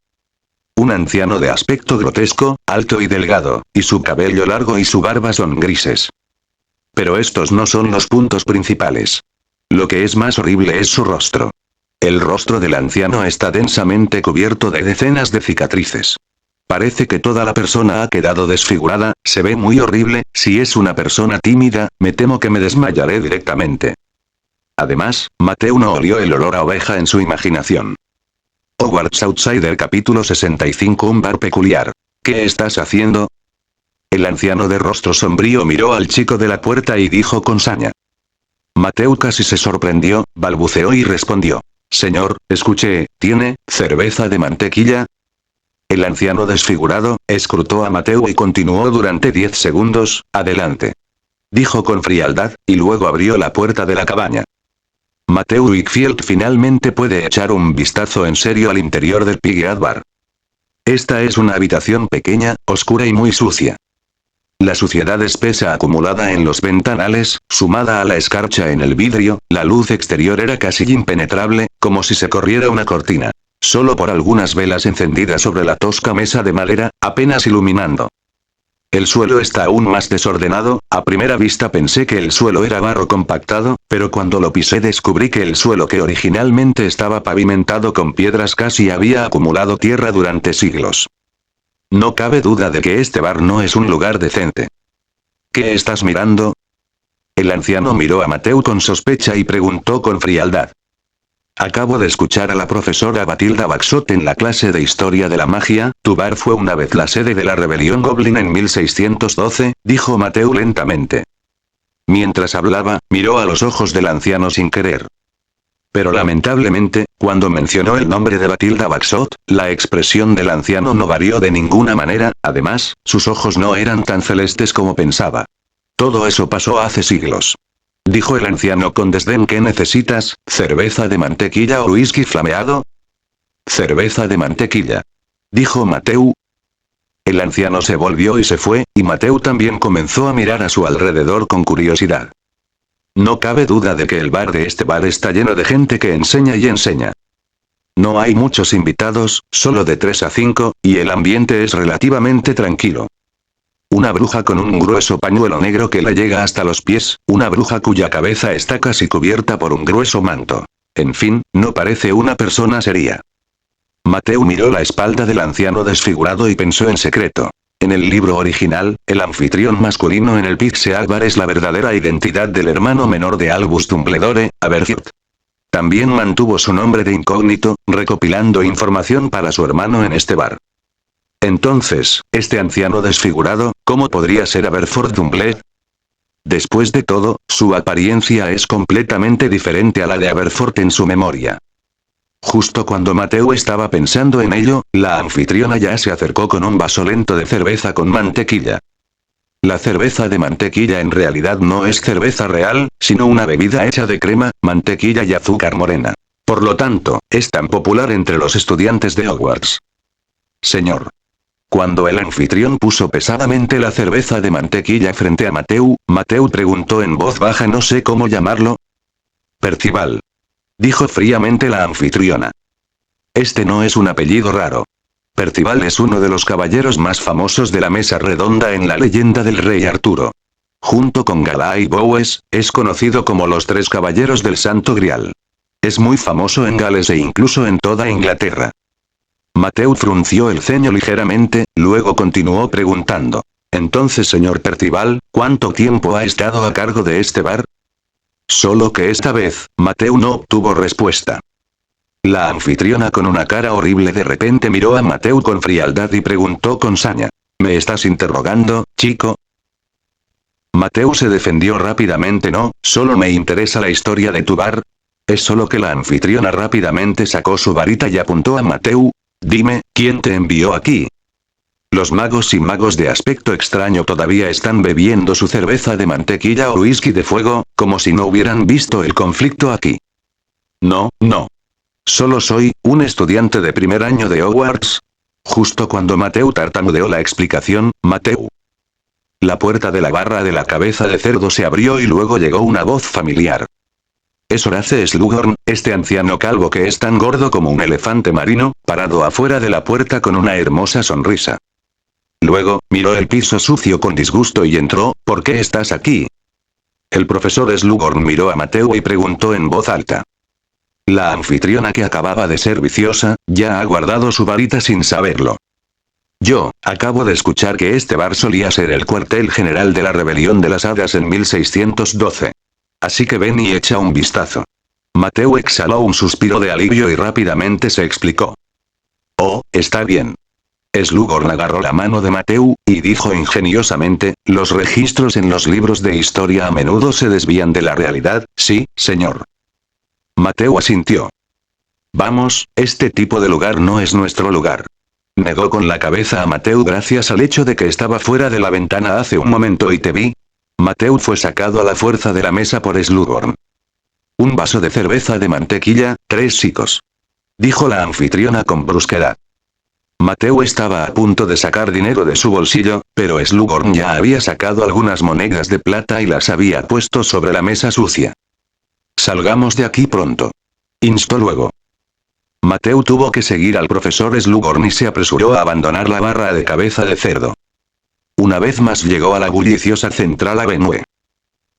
Un anciano de aspecto grotesco, alto y delgado, y su cabello largo y su barba son grises. Pero estos no son los puntos principales. Lo que es más horrible es su rostro. El rostro del anciano está densamente cubierto de decenas de cicatrices. Parece que toda la persona ha quedado desfigurada, se ve muy horrible, si es una persona tímida, me temo que me desmayaré directamente. Además, Mateo no olió el olor a oveja en su imaginación. Hogwarts Outsider capítulo 65 Un bar peculiar. ¿Qué estás haciendo? El anciano de rostro sombrío miró al chico de la puerta y dijo con saña. Mateo casi se sorprendió, balbuceó y respondió. Señor, escuché, ¿tiene cerveza de mantequilla? El anciano desfigurado, escrutó a Mateo y continuó durante 10 segundos, adelante. Dijo con frialdad, y luego abrió la puerta de la cabaña. Mateo Wickfield finalmente puede echar un vistazo en serio al interior del Piggyad Bar. Esta es una habitación pequeña, oscura y muy sucia. La suciedad espesa acumulada en los ventanales, sumada a la escarcha en el vidrio, la luz exterior era casi impenetrable, como si se corriera una cortina. Solo por algunas velas encendidas sobre la tosca mesa de madera, apenas iluminando. El suelo está aún más desordenado, a primera vista pensé que el suelo era barro compactado, pero cuando lo pisé descubrí que el suelo que originalmente estaba pavimentado con piedras casi había acumulado tierra durante siglos. No cabe duda de que este bar no es un lugar decente. ¿Qué estás mirando? El anciano miró a Mateo con sospecha y preguntó con frialdad. Acabo de escuchar a la profesora Batilda Baxot en la clase de Historia de la Magia, tu bar fue una vez la sede de la rebelión Goblin en 1612, dijo Mateo lentamente. Mientras hablaba, miró a los ojos del anciano sin querer. Pero lamentablemente, cuando mencionó el nombre de Batilda Baxot, la expresión del anciano no varió de ninguna manera, además, sus ojos no eran tan celestes como pensaba. Todo eso pasó hace siglos. Dijo el anciano con desdén. ¿Qué necesitas? ¿Cerveza de mantequilla o whisky flameado? Cerveza de mantequilla. Dijo Mateo. El anciano se volvió y se fue, y Mateo también comenzó a mirar a su alrededor con curiosidad. No cabe duda de que el bar de este bar está lleno de gente que enseña y enseña. No hay muchos invitados, solo de 3 a 5, y el ambiente es relativamente tranquilo. Una bruja con un grueso pañuelo negro que le llega hasta los pies, una bruja cuya cabeza está casi cubierta por un grueso manto. En fin, no parece una persona seria. Mateo miró la espalda del anciano desfigurado y pensó en secreto. En el libro original, el anfitrión masculino en el Piggyad Bar es la verdadera identidad del hermano menor de Albus Dumbledore, Aberforth. También mantuvo su nombre de incógnito, recopilando información para su hermano en este bar. Entonces, este anciano desfigurado, ¿cómo podría ser Aberforth Dumbledore? Después de todo, su apariencia es completamente diferente a la de Aberforth en su memoria. Justo cuando Mateo estaba pensando en ello, la anfitriona ya se acercó con un vaso lento de cerveza con mantequilla. La cerveza de mantequilla en realidad no es cerveza real, sino una bebida hecha de crema, mantequilla y azúcar morena. Por lo tanto, es tan popular entre los estudiantes de Hogwarts. Señor. Cuando el anfitrión puso pesadamente la cerveza de mantequilla frente a Mateo, Mateo preguntó en voz baja, no sé cómo llamarlo. Percival. Dijo fríamente la anfitriona. Este no es un apellido raro. Percival es uno de los caballeros más famosos de la mesa redonda en la leyenda del rey Arturo. Junto con Gala y Bowes, es conocido como los 3 caballeros del Santo Grial. Es muy famoso en Gales e incluso en toda Inglaterra. Mateo frunció el ceño ligeramente, luego continuó preguntando. Entonces, señor Percival, ¿cuánto tiempo ha estado a cargo de este bar? Solo que esta vez, Mateo no obtuvo respuesta. La anfitriona con una cara horrible de repente miró a Mateo con frialdad y preguntó con saña. ¿Me estás interrogando, chico? Mateo se defendió rápidamente. No, solo me interesa la historia de tu bar. Es solo que la anfitriona rápidamente sacó su varita y apuntó a Mateo. Dime, ¿quién te envió aquí? Los magos y magos de aspecto extraño todavía están bebiendo su cerveza de mantequilla o whisky de fuego, como si no hubieran visto el conflicto aquí. No, no. Solo soy un estudiante de primer año de Hogwarts. Justo cuando Mateo tartamudeó la explicación, Mateo. La puerta de la barra de la cabeza de cerdo se abrió y luego llegó una voz familiar. Es Horace Slughorn, este anciano calvo que es tan gordo como un elefante marino, parado afuera de la puerta con una hermosa sonrisa. Luego, miró el piso sucio con disgusto y entró. ¿Por qué estás aquí? El profesor Slughorn miró a Mateo y preguntó en voz alta. La anfitriona, que acababa de ser viciosa, ya ha guardado su varita sin saberlo. Yo, acabo de escuchar que este bar solía ser el cuartel general de la rebelión de las hadas en 1612. Así que ven y echa un vistazo. Mateo exhaló un suspiro de alivio y rápidamente se explicó. Oh, está bien. Slughorn agarró la mano de Mateo, y dijo ingeniosamente, los registros en los libros de historia a menudo se desvían de la realidad, sí, señor. Mateo asintió. Vamos, este tipo de lugar no es nuestro lugar. Negó con la cabeza a Mateo gracias al hecho de que estaba fuera de la ventana hace un momento y te vi. Mateo fue sacado a la fuerza de la mesa por Slughorn. Un vaso de cerveza de mantequilla, 3 sicos. Dijo la anfitriona con brusquedad. Mateo estaba a punto de sacar dinero de su bolsillo, pero Slughorn ya había sacado algunas monedas de plata y las había puesto sobre la mesa sucia. Salgamos de aquí pronto. Instó luego. Mateo tuvo que seguir al profesor Slughorn y se apresuró a abandonar la barra de cabeza de cerdo. Una vez más llegó a la bulliciosa Central Avenue.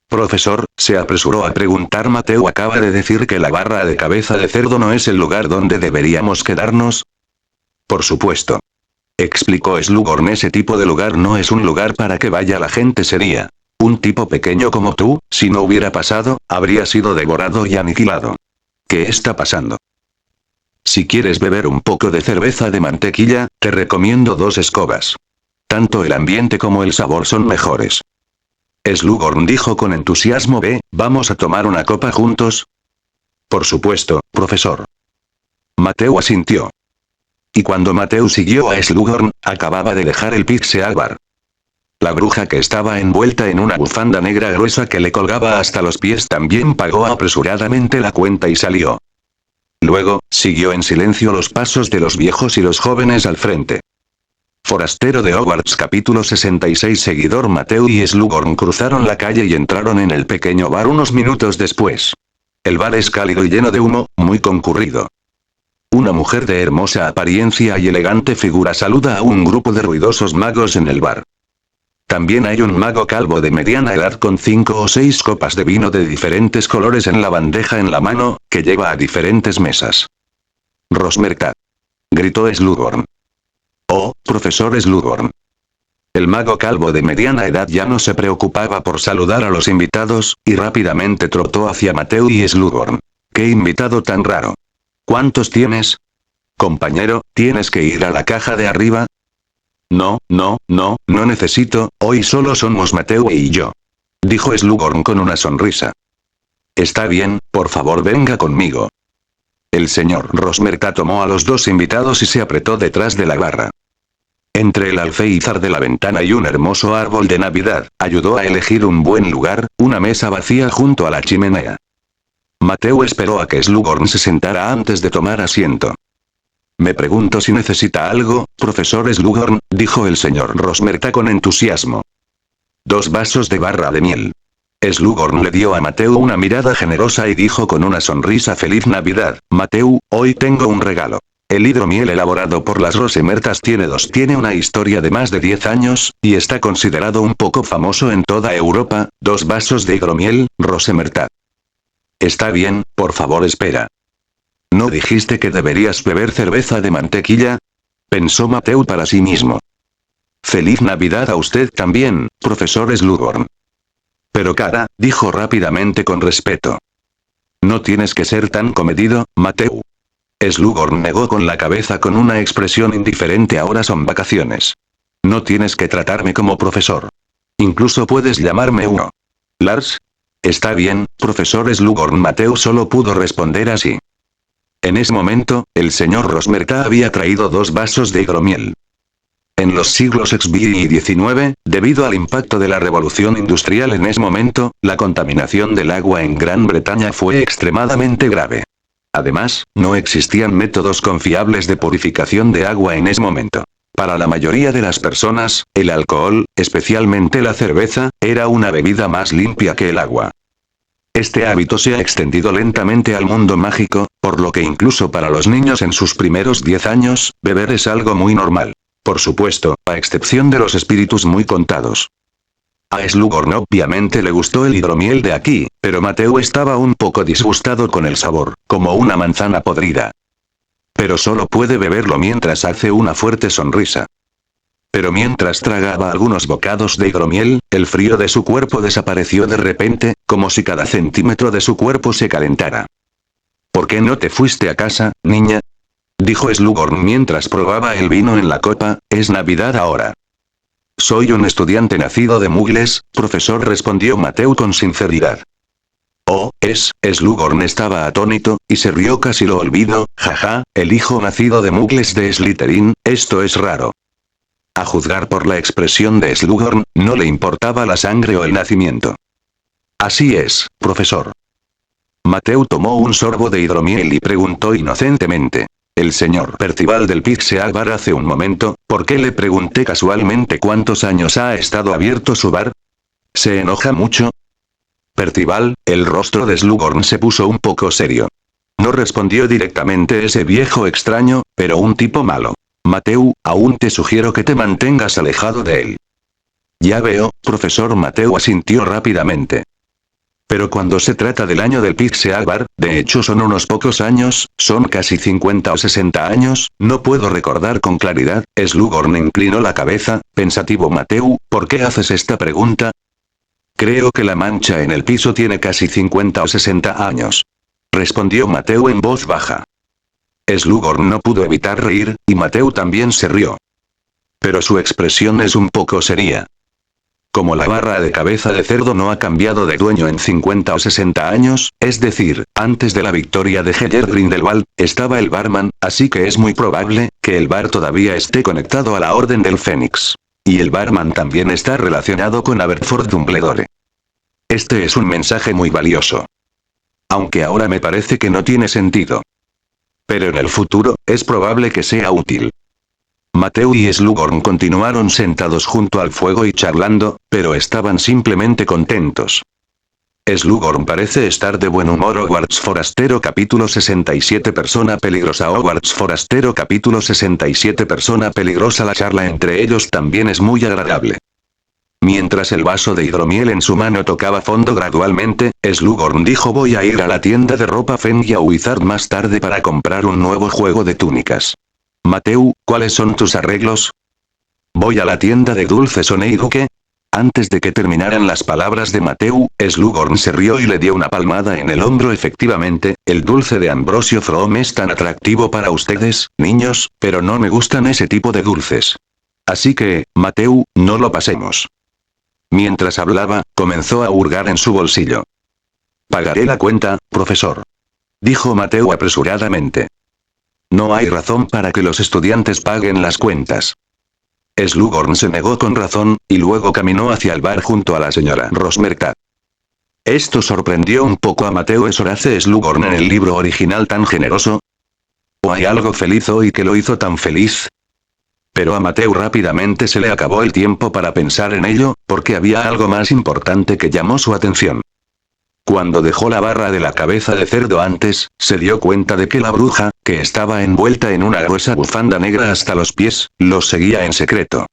Profesor, se apresuró a preguntar Mateo, acaba de decir que la barra de cabeza de cerdo no es el lugar donde deberíamos quedarnos. Por supuesto. Explicó Slughorn, ese tipo de lugar no es un lugar para que vaya la gente seria. Un tipo pequeño como tú, si no hubiera pasado, habría sido devorado y aniquilado. ¿Qué está pasando? Si quieres beber un poco de cerveza de mantequilla, te recomiendo 2 escobas. Tanto el ambiente como el sabor son mejores. Slughorn dijo con entusiasmo. ¿Vamos a tomar una copa juntos? Por supuesto, profesor. Mateo asintió. Y cuando Mateo siguió a Slughorn, acababa de dejar el Pixel Bar. La bruja, que estaba envuelta en una bufanda negra gruesa que le colgaba hasta los pies, también pagó apresuradamente la cuenta y salió. Luego, siguió en silencio los pasos de los viejos y los jóvenes al frente. Forastero de Hogwarts capítulo 66. Seguidor. Mateo y Slughorn cruzaron la calle y entraron en el pequeño bar unos minutos después. El bar es cálido y lleno de humo, muy concurrido. Una mujer de hermosa apariencia y elegante figura saluda a un grupo de ruidosos magos en el bar. También hay un mago calvo de mediana edad con 5 o 6 copas de vino de diferentes colores en la bandeja en la mano, que lleva a diferentes mesas. Rosmerta. Gritó Slughorn. Oh, profesor Slughorn. El mago calvo de mediana edad ya no se preocupaba por saludar a los invitados, y rápidamente trotó hacia Mateo y Slughorn. ¡Qué invitado tan raro! ¿Cuántos tienes? Compañero, ¿tienes que ir a la caja de arriba? No necesito, hoy solo somos Mateo y yo. Dijo Slughorn con una sonrisa. Está bien, por favor venga conmigo. El señor Rosmerta tomó a los 2 invitados y se apretó detrás de la barra. Entre el alféizar de la ventana y un hermoso árbol de Navidad, ayudó a elegir un buen lugar, una mesa vacía junto a la chimenea. Mateo esperó a que Slughorn se sentara antes de tomar asiento. Me pregunto si necesita algo, profesor Slughorn, dijo el señor Rosmerta con entusiasmo. 2 vasos de barra de miel. Slughorn le dio a Mateo una mirada generosa y dijo con una sonrisa: Feliz Navidad, Mateo, hoy tengo un regalo. El hidromiel elaborado por las Rosemertas tiene una historia de más de 10 años, y está considerado un poco famoso en toda Europa. 2 vasos de hidromiel, Rosemerta. Está bien, por favor espera. ¿No dijiste que deberías beber cerveza de mantequilla? Pensó Mateo para sí mismo. Feliz Navidad a usted también, profesor Slughorn. Pero cara, dijo rápidamente con respeto. No tienes que ser tan comedido, Mateo. Slughorn negó con la cabeza con una expresión indiferente. Ahora son vacaciones. No tienes que tratarme como profesor. Incluso puedes llamarme uno. Lars. Está bien, profesor Slughorn. Mateo solo pudo responder así. En ese momento, el señor Rosmerta había traído 2 vasos de hidromiel. En los siglos XX y XIX, debido al impacto de la revolución industrial en ese momento, la contaminación del agua en Gran Bretaña fue extremadamente grave. Además, no existían métodos confiables de purificación de agua en ese momento. Para la mayoría de las personas, el alcohol, especialmente la cerveza, era una bebida más limpia que el agua. Este hábito se ha extendido lentamente al mundo mágico, por lo que incluso para los niños en sus primeros 10 años, beber es algo muy normal. Por supuesto, a excepción de los espíritus muy contados. A Slughorn obviamente le gustó el hidromiel de aquí, pero Mateo estaba un poco disgustado con el sabor, como una manzana podrida. Pero solo puede beberlo mientras hace una fuerte sonrisa. Pero mientras tragaba algunos bocados de hidromiel, el frío de su cuerpo desapareció de repente, como si cada centímetro de su cuerpo se calentara. ¿Por qué no te fuiste a casa, niña? Dijo Slughorn mientras probaba el vino en la copa. Es Navidad ahora. Soy un estudiante nacido de Mugles, profesor, respondió Mateo con sinceridad. Oh, Slughorn estaba atónito, y se rió. Casi lo olvido, jaja, el hijo nacido de Mugles de Slytherin, esto es raro. A juzgar por la expresión de Slughorn, no le importaba la sangre o el nacimiento. Así es, profesor. Mateo tomó un sorbo de hidromiel y preguntó inocentemente. El señor Percival del Pixel Bar hace un momento, ¿por qué le pregunté casualmente cuántos años ha estado abierto su bar? ¿Se enoja mucho? Percival, el rostro de Slughorn se puso un poco serio. No respondió directamente ese viejo extraño, pero un tipo malo. Mateo, aún te sugiero que te mantengas alejado de él. Ya veo, profesor. Mateo asintió rápidamente. Pero cuando se trata del año del Pixel Bar, de hecho son unos pocos años, son casi 50 o 60 años, no puedo recordar con claridad. Slughorn inclinó la cabeza, pensativo. Mateo, ¿por qué haces esta pregunta? Creo que la mancha en el piso tiene casi 50 o 60 años. Respondió Mateo en voz baja. Slughorn no pudo evitar reír, y Mateo también se rió. Pero su expresión es un poco seria. Como la barra de cabeza de cerdo no ha cambiado de dueño en 50 o 60 años, es decir, antes de la victoria de Heller Grindelwald, estaba el barman, así que es muy probable que el bar todavía esté conectado a la Orden del Fénix. Y el barman también está relacionado con Aberforth Dumbledore. Este es un mensaje muy valioso. Aunque ahora me parece que no tiene sentido. Pero en el futuro, es probable que sea útil. Mateo y Slughorn continuaron sentados junto al fuego y charlando, pero estaban simplemente contentos. Slughorn parece estar de buen humor. Hogwarts Forastero capítulo 67 Persona peligrosa. Hogwarts Forastero capítulo 67 Persona peligrosa. La charla entre ellos también es muy agradable. Mientras el vaso de hidromiel en su mano tocaba fondo gradualmente, Slughorn dijo: voy a ir a la tienda de ropa Fenrir Wizard más tarde para comprar un nuevo juego de túnicas. Mateo, ¿cuáles son tus arreglos? Voy a la tienda de dulces Oneiruke. Antes de que terminaran las palabras de Mateo, Slughorn se rió y le dio una palmada en el hombro. Efectivamente, el dulce de Ambrosio From es tan atractivo para ustedes, niños, pero no me gustan ese tipo de dulces. Así que, Mateo, no lo pasemos. Mientras hablaba, comenzó a hurgar en su bolsillo. Pagaré la cuenta, profesor. Dijo Mateo apresuradamente. No hay razón para que los estudiantes paguen las cuentas. Slughorn se negó con razón, y luego caminó hacia el bar junto a la señora Rosmerta. Esto sorprendió un poco a Mateo. ¿Es Horace Slughorn en el libro original tan generoso? ¿O hay algo feliz hoy que lo hizo tan feliz? Pero a Mateo rápidamente se le acabó el tiempo para pensar en ello, porque había algo más importante que llamó su atención. Cuando dejó la barra de la cabeza de cerdo antes, se dio cuenta de que la bruja, que estaba envuelta en una gruesa bufanda negra hasta los pies, los seguía en secreto.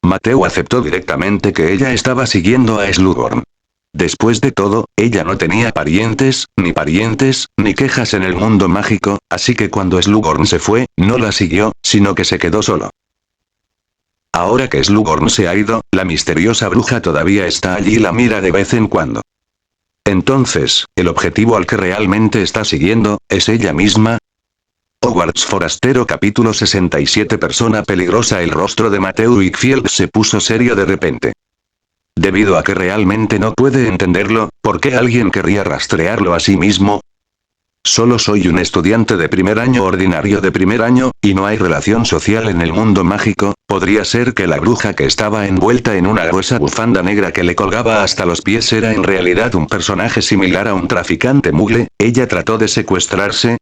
Mateo aceptó directamente que ella estaba siguiendo a Slughorn. Después de todo, ella no tenía parientes, ni quejas en el mundo mágico, así que cuando Slughorn se fue, no la siguió, sino que se quedó solo. Ahora que Slughorn se ha ido, la misteriosa bruja todavía está allí y la mira de vez en cuando. Entonces, ¿el objetivo al que realmente está siguiendo, es ella misma? Hogwarts Forastero capítulo 67 Persona peligrosa. El rostro de Matthew Wickfield se puso serio de repente. Debido a que realmente no puede entenderlo, ¿por qué alguien querría rastrearlo a sí mismo? Solo soy un estudiante de primer año ordinario de primer año, y no hay relación social en el mundo mágico. Podría ser que la bruja que estaba envuelta en una gruesa bufanda negra que le colgaba hasta los pies era en realidad un personaje similar a un traficante mugle. ¿Ella trató de secuestrarse?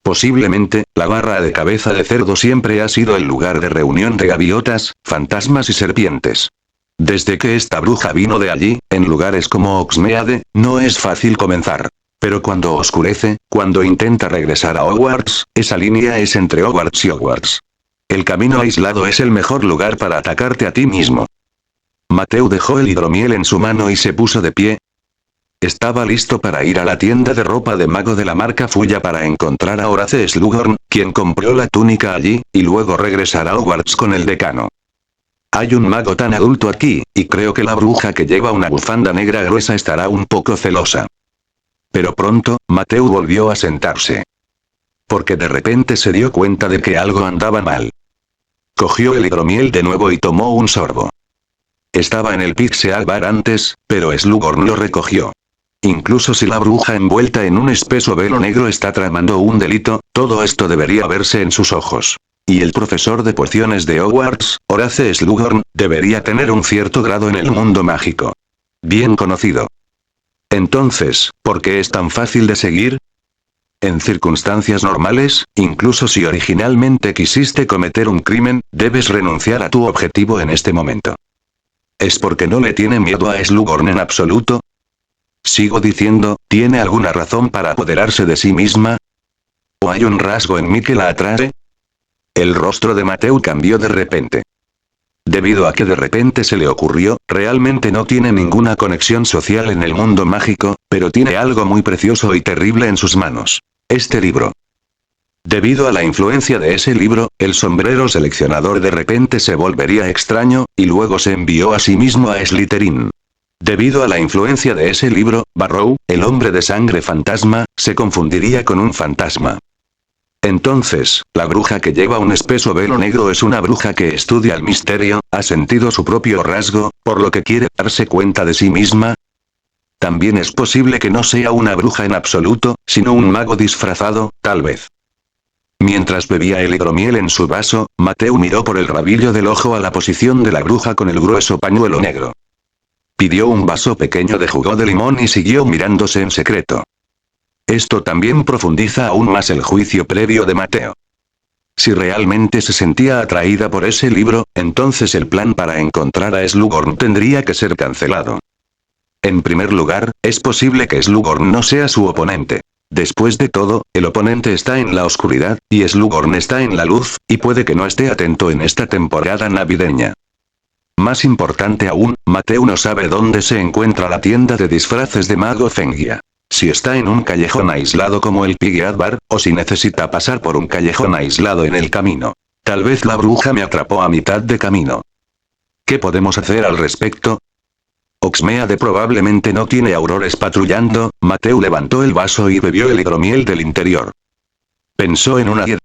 Posiblemente, la barra de cabeza de cerdo siempre ha sido el lugar de reunión de gaviotas, fantasmas y serpientes. Desde que esta bruja vino de allí, en lugares como Hogsmeade, no es fácil comenzar. Pero cuando oscurece, cuando intenta regresar a Hogwarts, esa línea es entre Hogwarts y Hogwarts. El camino aislado es el mejor lugar para atacarte a ti mismo. Matthew dejó el hidromiel en su mano y se puso de pie. Estaba listo para ir a la tienda de ropa de mago de la marca Fuya para encontrar a Horace Slughorn, quien compró la túnica allí, y luego regresar a Hogwarts con el decano. Hay un mago tan adulto aquí, y creo que la bruja que lleva una bufanda negra gruesa estará un poco celosa. Pero pronto, Matthew volvió a sentarse. Porque de repente se dio cuenta de que algo andaba mal. Cogió el hidromiel de nuevo y tomó un sorbo. Estaba en el Pixie Bar antes, pero Slughorn lo recogió. Incluso si la bruja envuelta en un espeso velo negro está tramando un delito, todo esto debería verse en sus ojos. Y el profesor de pociones de Hogwarts, Horace Slughorn, debería tener un cierto grado en el mundo mágico. Bien conocido. Entonces, ¿por qué es tan fácil de seguir? En circunstancias normales, incluso si originalmente quisiste cometer un crimen, debes renunciar a tu objetivo en este momento. ¿Es porque no le tiene miedo a Slughorn en absoluto? Sigo diciendo, ¿tiene alguna razón para apoderarse de sí misma? ¿O hay un rasgo en mí que la atrae? El rostro de Matthew cambió de repente. Debido a que de repente se le ocurrió, realmente no tiene ninguna conexión social en el mundo mágico, pero tiene algo muy precioso y terrible en sus manos. Este libro. Debido a la influencia de ese libro, el sombrero seleccionador de repente se volvería extraño, y luego se envió a sí mismo a Slytherin. Debido a la influencia de ese libro, Barrow, el hombre de sangre fantasma, se confundiría con un fantasma. Entonces, la bruja que lleva un espeso velo negro es una bruja que estudia el misterio, ha sentido su propio rasgo, por lo que quiere darse cuenta de sí misma. También es posible que no sea una bruja en absoluto, sino un mago disfrazado, tal vez. Mientras bebía el hidromiel en su vaso, Matthew miró por el rabillo del ojo a la posición de la bruja con el grueso pañuelo negro. Pidió un vaso pequeño de jugo de limón y siguió mirándose en secreto. Esto también profundiza aún más el juicio previo de Matthew. Si realmente se sentía atraída por ese libro, entonces el plan para encontrar a Slughorn tendría que ser cancelado. En primer lugar, es posible que Slughorn no sea su oponente. Después de todo, el oponente está en la oscuridad, y Slughorn está en la luz, y puede que no esté atento en esta temporada navideña. Más importante aún, Matthew no sabe dónde se encuentra la tienda de disfraces de Mago Fengia. Si está en un callejón aislado como el Piggy Bar, o si necesita pasar por un callejón aislado en el camino. Tal vez la bruja me atrapó a mitad de camino. ¿Qué podemos hacer al respecto? Hogsmeade probablemente no tiene aurores patrullando. Matthew levantó el vaso y bebió el hidromiel del interior. Pensó en una idea.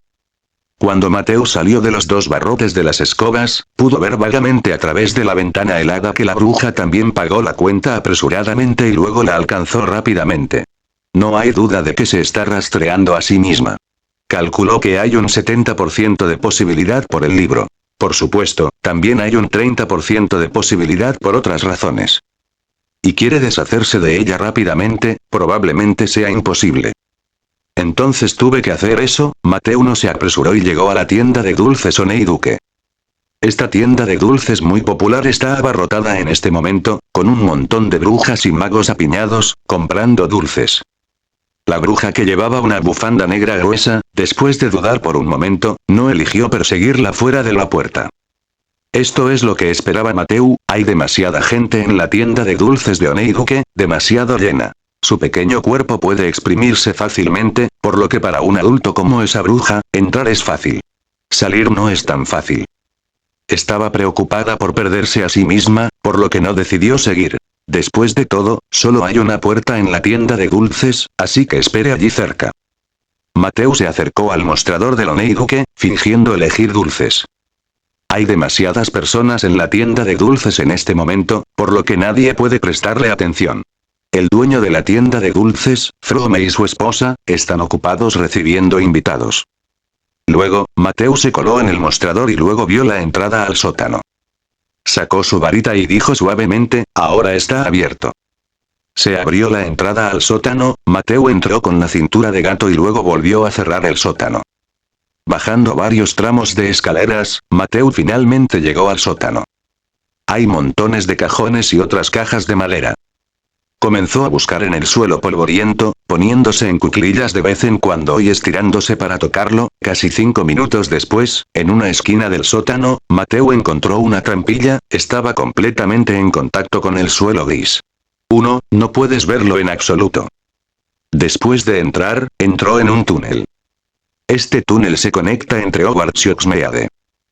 Cuando Matthew salió de los dos barrotes de las escobas, pudo ver vagamente a través de la ventana helada que la bruja también pagó la cuenta apresuradamente y luego la alcanzó rápidamente. No hay duda de que se está rastreando a sí misma. Calculó que hay un 70% de posibilidad por el libro. Por supuesto, también hay un 30% de posibilidad por otras razones. Y quiere deshacerse de ella rápidamente, probablemente sea imposible. Entonces tuve que hacer eso. Matthew no se apresuró y llegó a la tienda de dulces Honeyduke. Esta tienda de dulces muy popular está abarrotada en este momento, con un montón de brujas y magos apiñados, comprando dulces. La bruja que llevaba una bufanda negra gruesa, después de dudar por un momento, no eligió perseguirla fuera de la puerta. Esto es lo que esperaba Matthew. Hay demasiada gente en la tienda de dulces de Honeyduke, demasiado llena. Su pequeño cuerpo puede exprimirse fácilmente, por lo que para un adulto como esa bruja, entrar es fácil. Salir no es tan fácil. Estaba preocupada por perderse a sí misma, por lo que no decidió seguir. Después de todo, solo hay una puerta en la tienda de dulces, así que espere allí cerca. Mateo se acercó al mostrador del Oneiruke, fingiendo elegir dulces. Hay demasiadas personas en la tienda de dulces en este momento, por lo que nadie puede prestarle atención. El dueño de la tienda de dulces, Frome y su esposa, están ocupados recibiendo invitados. Luego, Mateo se coló en el mostrador y luego vio la entrada al sótano. Sacó su varita y dijo suavemente, ahora está abierto. Se abrió la entrada al sótano, Mateo entró con la cintura de gato y luego volvió a cerrar el sótano. Bajando varios tramos de escaleras, Mateo finalmente llegó al sótano. Hay montones de cajones y otras cajas de madera. Comenzó a buscar en el suelo polvoriento, poniéndose en cuclillas de vez en cuando y estirándose para tocarlo. Casi 5 minutos después, en una esquina del sótano, Mateo encontró una trampilla, estaba completamente en contacto con el suelo gris. No puedes verlo en absoluto. Después de entrar, entró en un túnel. Este túnel se conecta entre Hogwarts y Hogsmeade.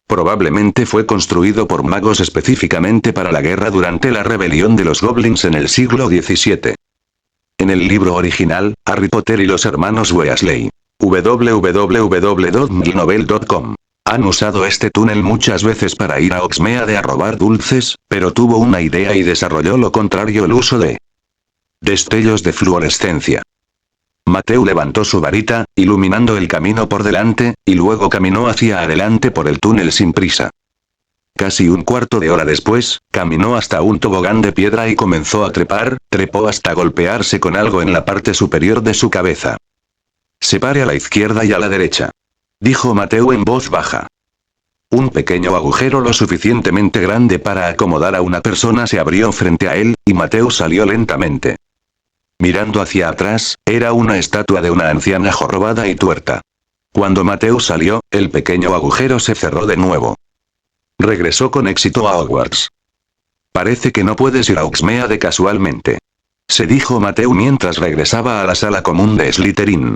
Probablemente fue construido por magos específicamente para la guerra durante la rebelión de los goblins en el siglo XVII. En el libro original, Harry Potter y los hermanos Weasley. www.milnovel.com. Han usado este túnel muchas veces para ir a Hogsmeade a robar dulces, pero tuvo una idea y desarrolló lo contrario, el uso de destellos de fluorescencia. Mateo levantó su varita, iluminando el camino por delante, y luego caminó hacia adelante por el túnel sin prisa. Casi un cuarto de hora después, caminó hasta un tobogán de piedra y comenzó a trepar, trepó hasta golpearse con algo en la parte superior de su cabeza. Separe a la izquierda y a la derecha, dijo Mateo en voz baja. Un pequeño agujero lo suficientemente grande para acomodar a una persona se abrió frente a él, y Mateo salió lentamente. Mirando hacia atrás, era una estatua de una anciana jorobada y tuerta. Cuando Mateo salió, el pequeño agujero se cerró de nuevo. Regresó con éxito a Hogwarts. Parece que no puedes ir a Hogsmeade casualmente, se dijo Mateo mientras regresaba a la sala común de Slytherin.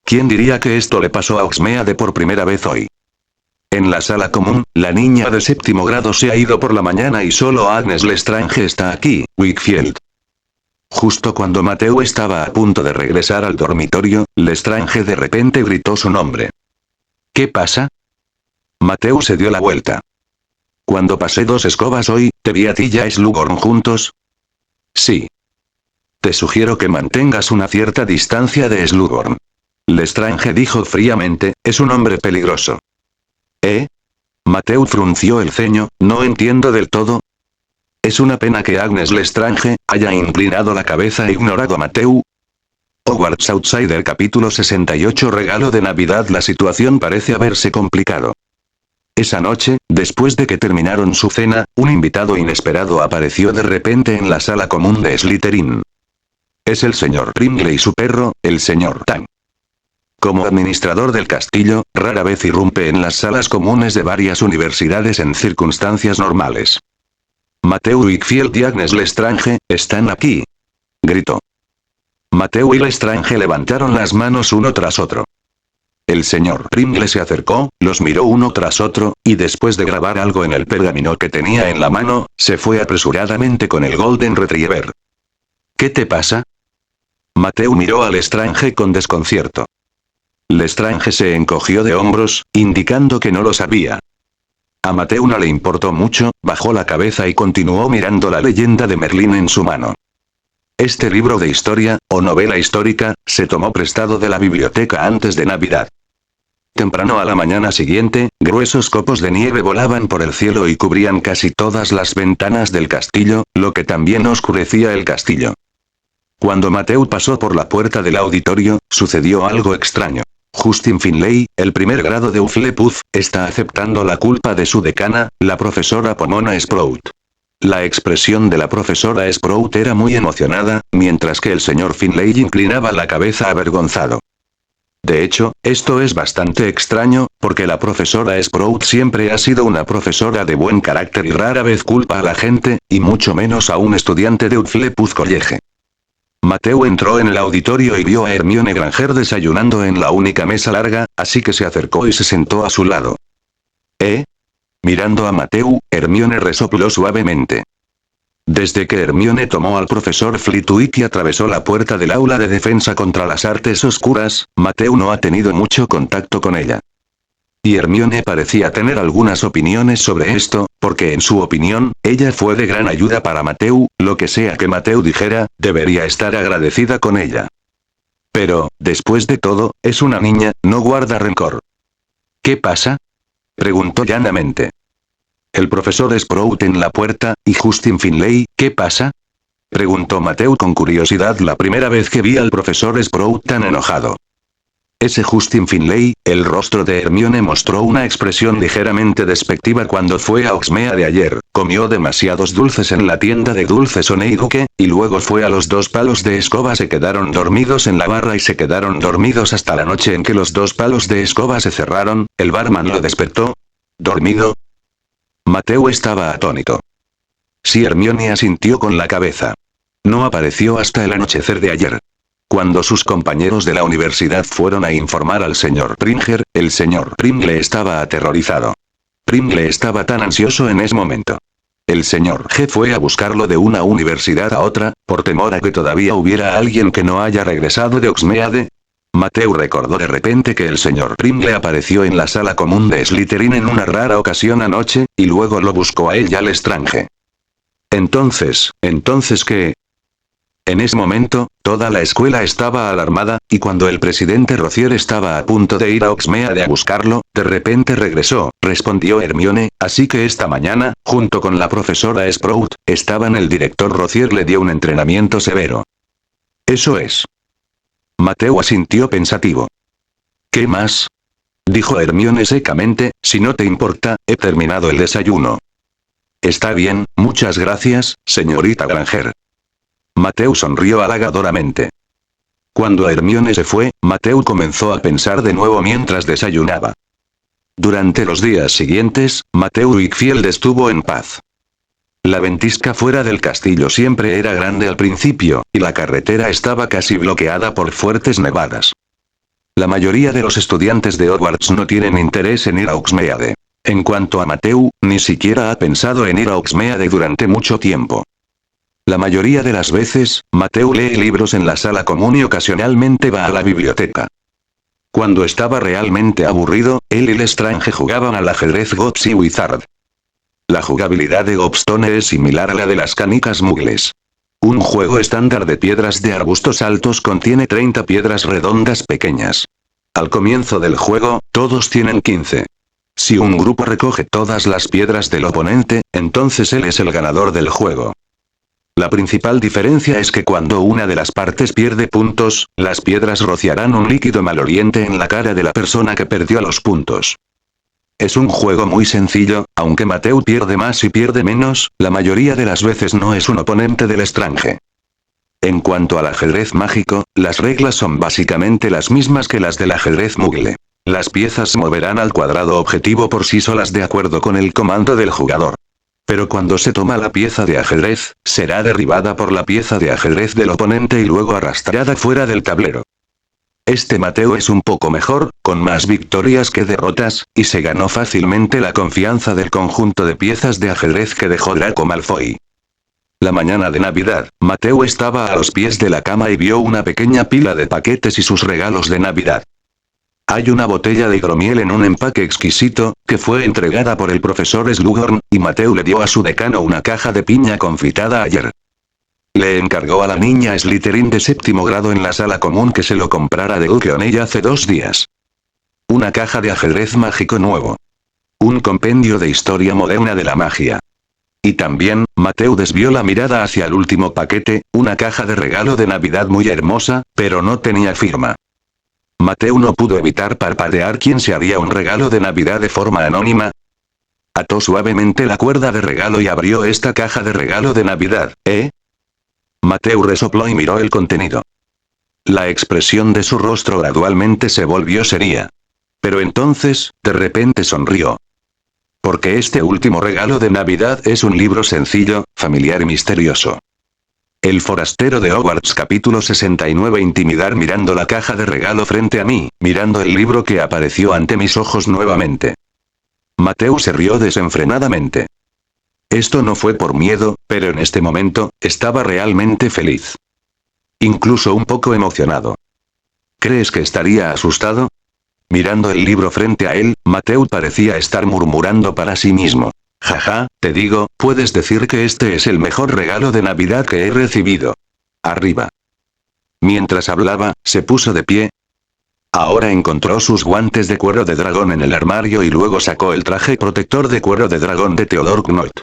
¿Quién diría que esto le pasó a Hogsmeade por primera vez hoy? En la sala común, la niña de 7º grado se ha ido por la mañana y solo Agnes Lestrange está aquí, Wakefield. Justo cuando Mateo estaba a punto de regresar al dormitorio, Lestrange de repente gritó su nombre. ¿Qué pasa? Mateo se dio la vuelta. Cuando pasé 2 escobas hoy, ¿te vi a ti y a Slughorn juntos? Sí. Te sugiero que mantengas una cierta distancia de Slughorn. Lestrange dijo fríamente, es un hombre peligroso. ¿Eh? Mateo frunció el ceño, no entiendo del todo. Es una pena que Agnes Lestrange haya inclinado la cabeza e ignorado a Mateo. Hogwarts Outsider capítulo 68 Regalo de Navidad. La situación parece haberse complicado. Esa noche, después de que terminaron su cena, un invitado inesperado apareció de repente en la sala común de Slytherin. Es el señor Primgle y su perro, el señor Tang. Como administrador del castillo, rara vez irrumpe en las salas comunes de varias universidades en circunstancias normales. Mateo Wakefield y Agnes Lestrange, ¿están aquí?, gritó. Mateo y Lestrange levantaron las manos uno tras otro. El señor Primgle se acercó, los miró uno tras otro, y después de grabar algo en el pergamino que tenía en la mano, se fue apresuradamente con el Golden Retriever. ¿Qué te pasa? Mateo miró a Lestrange con desconcierto. Lestrange se encogió de hombros, indicando que no lo sabía. A Mateo no le importó mucho, bajó la cabeza y continuó mirando la leyenda de Merlín en su mano. Este libro de historia, o novela histórica, se tomó prestado de la biblioteca antes de Navidad. Temprano a la mañana siguiente, gruesos copos de nieve volaban por el cielo y cubrían casi todas las ventanas del castillo, lo que también oscurecía el castillo. Cuando Mateo pasó por la puerta del auditorio, sucedió algo extraño. Justin Finlay, el primer grado de Hufflepuff, está aceptando la culpa de su decana, la profesora Pomona Sprout. La expresión de la profesora Sprout era muy emocionada, mientras que el señor Finlay inclinaba la cabeza avergonzado. De hecho, esto es bastante extraño, porque la profesora Sprout siempre ha sido una profesora de buen carácter y rara vez culpa a la gente, y mucho menos a un estudiante de Hufflepuff College. Mateo entró en el auditorio y vio a Hermione Granger desayunando en la única mesa larga, así que se acercó y se sentó a su lado. Mirando a Mateo, Hermione resopló suavemente. Desde que Hermione tomó al profesor Flitwick y atravesó la puerta del aula de defensa contra las artes oscuras, Mateo no ha tenido mucho contacto con ella. Y Hermione parecía tener algunas opiniones sobre esto, porque en su opinión, ella fue de gran ayuda para Mateo, lo que sea que Mateo dijera, debería estar agradecida con ella. Pero, después de todo, es una niña, no guarda rencor. ¿Qué pasa?, preguntó llanamente. El profesor Sprout en la puerta, y Justin Finlay, ¿qué pasa?, preguntó Mateo con curiosidad la primera vez que vi al profesor Sprout tan enojado. Ese Justin Finlay, el rostro de Hermione mostró una expresión ligeramente despectiva cuando fue a Hogsmeade ayer, comió demasiados dulces en la tienda de dulces Honeyduke, y luego fue a los 2 palos de escoba, se quedaron dormidos en la barra y se quedaron dormidos hasta la noche en que los 2 palos de escoba se cerraron, el barman lo despertó. ¿Dormido? Mateo estaba atónito. Sí, Hermione asintió con la cabeza. No apareció hasta el anochecer de ayer. Cuando sus compañeros de la universidad fueron a informar al señor Pringle, el señor Pringle estaba aterrorizado. Pringle estaba tan ansioso en ese momento. El señor G fue a buscarlo de una universidad a otra, por temor a que todavía hubiera alguien que no haya regresado de Hogsmeade. Mateo recordó de repente que el señor Pringle apareció en la sala común de Slytherin en una rara ocasión anoche, y luego lo buscó a él y al Lestrange. ¿Entonces qué? En ese momento, toda la escuela estaba alarmada, y cuando el presidente Rocier estaba a punto de ir a Hogsmeade a buscarlo, de repente regresó, respondió Hermione, así que esta mañana, junto con la profesora Sprout, estaban el director Rocier le dio un entrenamiento severo. Eso es. Mateo asintió pensativo. ¿Qué más?, dijo Hermione secamente, si no te importa, he terminado el desayuno. Está bien, muchas gracias, señorita Granger. Mateo sonrió halagadoramente. Cuando Hermione se fue, Mateo comenzó a pensar de nuevo mientras desayunaba. Durante los días siguientes, Mateo Wickfield estuvo en paz. La ventisca fuera del castillo siempre era grande al principio, y la carretera estaba casi bloqueada por fuertes nevadas. La mayoría de los estudiantes de Hogwarts no tienen interés en ir a Hogsmeade. En cuanto a Mateo, ni siquiera ha pensado en ir a Hogsmeade durante mucho tiempo. La mayoría de las veces, Mateo lee libros en la sala común y ocasionalmente va a la biblioteca. Cuando estaba realmente aburrido, él y Lestrange jugaban al ajedrez Godsey Wizard. La jugabilidad de Gobstone es similar a la de las canicas muggles. Un juego estándar de piedras de arbustos altos contiene 30 piedras redondas pequeñas. Al comienzo del juego, todos tienen 15. Si un grupo recoge todas las piedras del oponente, entonces él es el ganador del juego. La principal diferencia es que cuando una de las partes pierde puntos, las piedras rociarán un líquido maloliente en la cara de la persona que perdió los puntos. Es un juego muy sencillo, aunque Mateo pierde más y pierde menos, la mayoría de las veces no es un oponente del Lestrange. En cuanto al ajedrez mágico, las reglas son básicamente las mismas que las del ajedrez muggle. Las piezas se moverán al cuadrado objetivo por sí solas de acuerdo con el comando del jugador. Pero cuando se toma la pieza de ajedrez, será derribada por la pieza de ajedrez del oponente y luego arrastrada fuera del tablero. Este Mateo es un poco mejor, con más victorias que derrotas, y se ganó fácilmente la confianza del conjunto de piezas de ajedrez que dejó Draco Malfoy. La mañana de Navidad, Mateo estaba a los pies de la cama y vio una pequeña pila de paquetes y sus regalos de Navidad. Hay una botella de hidromiel en un empaque exquisito, que fue entregada por el profesor Slughorn, y Mateo le dio a su decano una caja de piña confitada ayer. Le encargó a la niña Slytherin de 7º grado en la sala común que se lo comprara de Duke O'Neill hace 2 días. Una caja de ajedrez mágico nuevo. Un compendio de historia moderna de la magia. Y también, Mateo desvió la mirada hacia el último paquete, una caja de regalo de Navidad muy hermosa, pero no tenía firma. Mateo no pudo evitar parpadear. ¿Quién se haría un regalo de Navidad de forma anónima? Ató suavemente la cuerda de regalo y abrió esta caja de regalo de Navidad, ¿eh? Mateo resopló y miró el contenido. La expresión de su rostro gradualmente se volvió seria. Pero entonces, de repente sonrió. Porque este último regalo de Navidad es un libro sencillo, familiar y misterioso. El forastero de Hogwarts capítulo 69. Intimidar. Mirando la caja de regalo frente a mí, mirando el libro que apareció ante mis ojos nuevamente. Mateo se rió desenfrenadamente. Esto no fue por miedo, pero en este momento, estaba realmente feliz. Incluso un poco emocionado. ¿Crees que estaría asustado? Mirando el libro frente a él, Mateo parecía estar murmurando para sí mismo. Jaja, te digo, puedes decir que este es el mejor regalo de Navidad que he recibido. Arriba. Mientras hablaba, se puso de pie. Ahora encontró sus guantes de cuero de dragón en el armario y luego sacó el traje protector de cuero de dragón de Theodore Knight.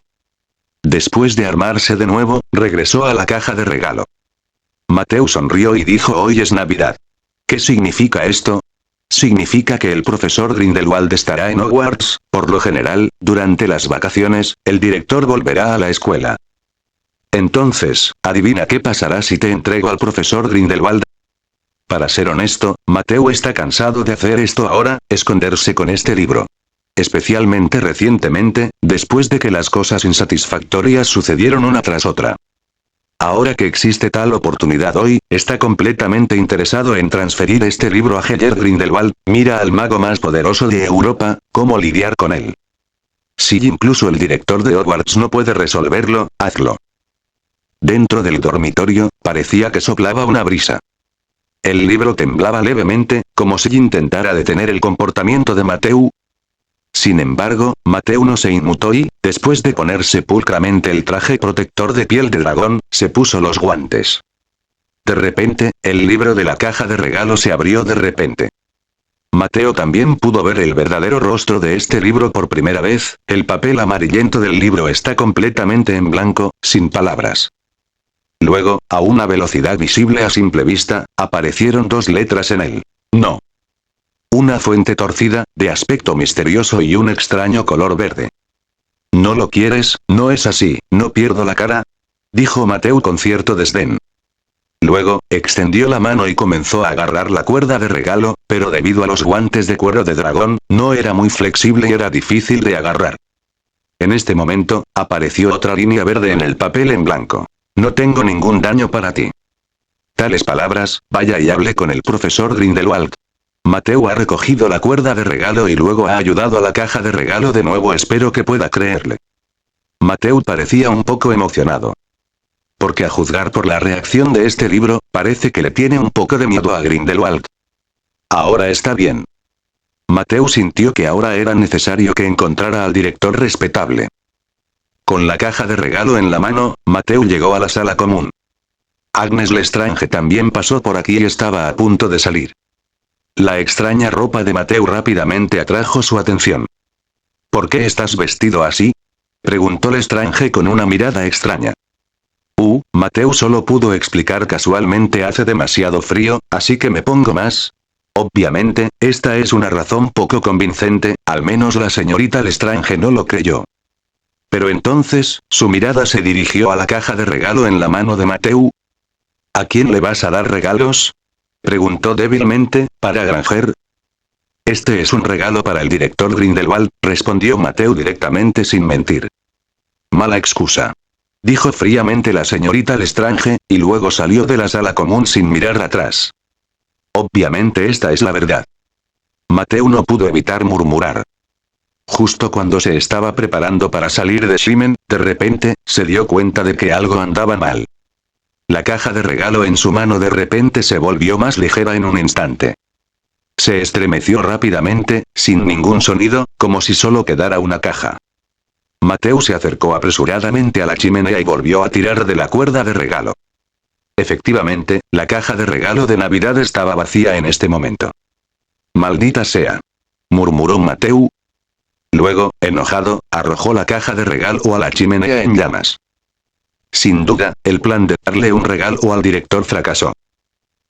Después de armarse de nuevo, regresó a la caja de regalo. Mateo sonrió y dijo: hoy es Navidad. ¿Qué significa esto? Significa que el profesor Grindelwald estará en Hogwarts. Por lo general, durante las vacaciones, el director volverá a la escuela. Entonces, adivina qué pasará si te entrego al profesor Grindelwald. Para ser honesto, Mateo está cansado de hacer esto ahora, esconderse con este libro. Especialmente recientemente, después de que las cosas insatisfactorias sucedieron una tras otra. Ahora que existe tal oportunidad hoy, está completamente interesado en transferir este libro a Heller Grindelwald. Mira al mago más poderoso de Europa, cómo lidiar con él. Si incluso el director de Hogwarts no puede resolverlo, hazlo. Dentro del dormitorio, parecía que soplaba una brisa. El libro temblaba levemente, como si intentara detener el comportamiento de Mateo. Sin embargo, Mateo no se inmutó y, después de ponerse pulcramente el traje protector de piel de dragón, se puso los guantes. De repente, el libro de la caja de regalo se abrió de repente. Mateo también pudo ver el verdadero rostro de este libro por primera vez. El papel amarillento del libro está completamente en blanco, sin palabras. Luego, a una velocidad visible a simple vista, aparecieron dos letras en él. No. Una fuente torcida, de aspecto misterioso y un extraño color verde. ¿No lo quieres? No es así, no pierdo la cara, dijo Mateo con cierto desdén. Luego, extendió la mano y comenzó a agarrar la cuerda de regalo, pero debido a los guantes de cuero de dragón, no era muy flexible y era difícil de agarrar. En este momento, apareció otra línea verde en el papel en blanco. No tengo ningún daño para ti. Tales palabras, vaya y hable con el profesor Grindelwald. Mateo ha recogido la cuerda de regalo y luego ha ayudado a la caja de regalo de nuevo. Espero que pueda creerle. Mateo parecía un poco emocionado. Porque a juzgar por la reacción de este libro, parece que le tiene un poco de miedo a Grindelwald. Ahora está bien. Mateo sintió que ahora era necesario que encontrara al director respetable. Con la caja de regalo en la mano, Mateo llegó a la sala común. Agnes Lestrange también pasó por aquí y estaba a punto de salir. La extraña ropa de Mateo rápidamente atrajo su atención. ¿Por qué estás vestido así?, preguntó Lestrange con una mirada extraña. Mateo solo pudo explicar casualmente: hace demasiado frío, así que me pongo más. Obviamente, esta es una razón poco convincente, al menos la señorita Lestrange no lo creyó. Pero entonces, su mirada se dirigió a la caja de regalo en la mano de Mateo. ¿A quién le vas a dar regalos?, preguntó débilmente. ¿Para Granger? Este es un regalo para el director Grindelwald, respondió Mateo directamente sin mentir. Mala excusa, dijo fríamente la señorita Lestrange, y luego salió de la sala común sin mirar atrás. Obviamente esta es la verdad. Mateo no pudo evitar murmurar. Justo cuando se estaba preparando para salir de Shimen, de repente, se dio cuenta de que algo andaba mal. La caja de regalo en su mano de repente se volvió más ligera en un instante. Se estremeció rápidamente, sin ningún sonido, como si solo quedara una caja. Mateo se acercó apresuradamente a la chimenea y volvió a tirar de la cuerda de regalo. Efectivamente, la caja de regalo de Navidad estaba vacía en este momento. «Maldita sea», murmuró Mateo. Luego, enojado, arrojó la caja de regalo a la chimenea en llamas. Sin duda, el plan de darle un regalo al director fracasó.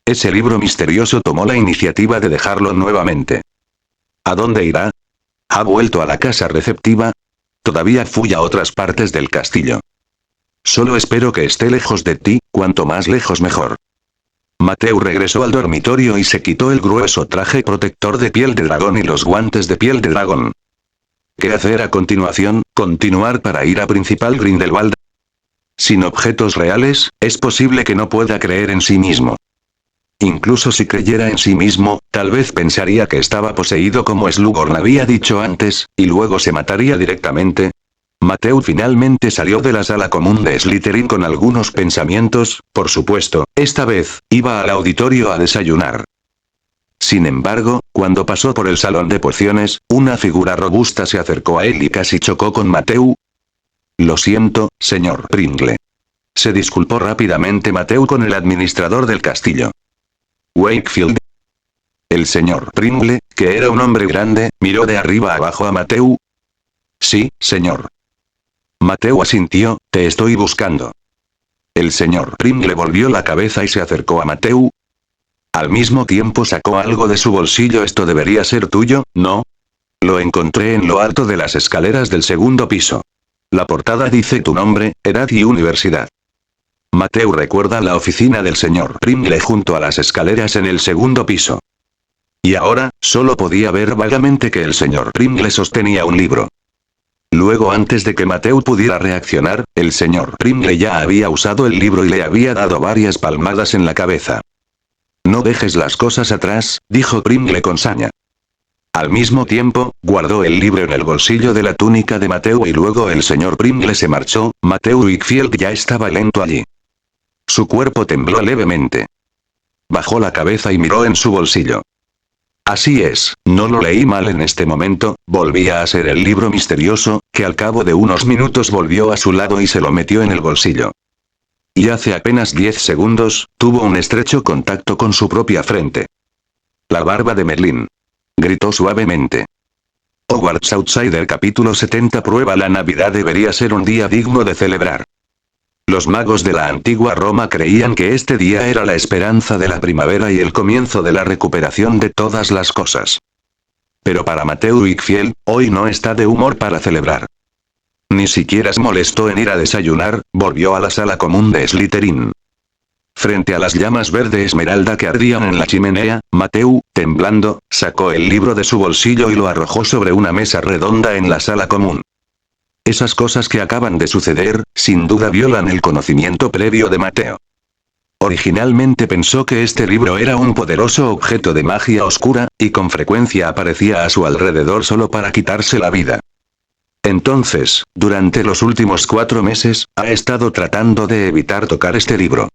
Ese libro misterioso tomó la iniciativa de dejarlo nuevamente. ¿A dónde irá? ¿Ha vuelto a la casa receptiva? Todavía fui a otras partes del castillo. Solo espero que esté lejos de ti, cuanto más lejos mejor. Mateo regresó al dormitorio y se quitó el grueso traje protector de piel de dragón y los guantes de piel de dragón. ¿Qué hacer a continuación? ¿Continuar para ir a Principal Grindelwald? Sin objetos reales, es posible que no pueda creer en sí mismo. Incluso si creyera en sí mismo, tal vez pensaría que estaba poseído como Slughorn había dicho antes, y luego se mataría directamente. Mateo finalmente salió de la sala común de Slytherin con algunos pensamientos, por supuesto, esta vez, iba al auditorio a desayunar. Sin embargo, cuando pasó por el salón de pociones, una figura robusta se acercó a él y casi chocó con Mateo. Lo siento, señor Pringle. Se disculpó rápidamente Mateo con el administrador del castillo. Wakefield. El señor Pringle, que era un hombre grande, miró de arriba abajo a Mateo. Sí, señor. Mateo asintió, te estoy buscando. El señor Pringle volvió la cabeza y se acercó a Mateo. Al mismo tiempo sacó algo de su bolsillo. Esto debería ser tuyo, ¿no? Lo encontré en lo alto de las escaleras del segundo piso. La portada dice tu nombre, edad y universidad. Mateo recuerda la oficina del señor Pringle junto a las escaleras en el segundo piso. Y ahora, solo podía ver vagamente que el señor Pringle sostenía un libro. Luego, antes de que Mateo pudiera reaccionar, el señor Pringle ya había usado el libro y le había dado varias palmadas en la cabeza. No dejes las cosas atrás, dijo Pringle con saña. Al mismo tiempo, guardó el libro en el bolsillo de la túnica de Mateo y luego el señor Pringle se marchó. Mateo Wakefield ya estaba lento allí. Su cuerpo tembló levemente. Bajó la cabeza y miró en su bolsillo. Así es, no lo leí mal en este momento, volvía a ser el libro misterioso, que al cabo de unos minutos volvió a su lado y se lo metió en el bolsillo. Y hace apenas 10 segundos, tuvo un estrecho contacto con su propia frente. La barba de Merlín. Gritó suavemente. Hogwarts Outsider capítulo 70. Prueba. La Navidad debería ser un día digno de celebrar. Los magos de la antigua Roma creían que este día era la esperanza de la primavera y el comienzo de la recuperación de todas las cosas. Pero para Mateo Wakefield, hoy no está de humor para celebrar. Ni siquiera se molestó en ir a desayunar, volvió a la sala común de Slytherin. Frente a las llamas verde esmeralda que ardían en la chimenea, Mateo, temblando, sacó el libro de su bolsillo y lo arrojó sobre una mesa redonda en la sala común. Esas cosas que acaban de suceder, sin duda violan el conocimiento previo de Mateo. Originalmente pensó que este libro era un poderoso objeto de magia oscura, y con frecuencia aparecía a su alrededor solo para quitarse la vida. Entonces, durante los últimos 4 meses, ha estado tratando de evitar tocar este libro.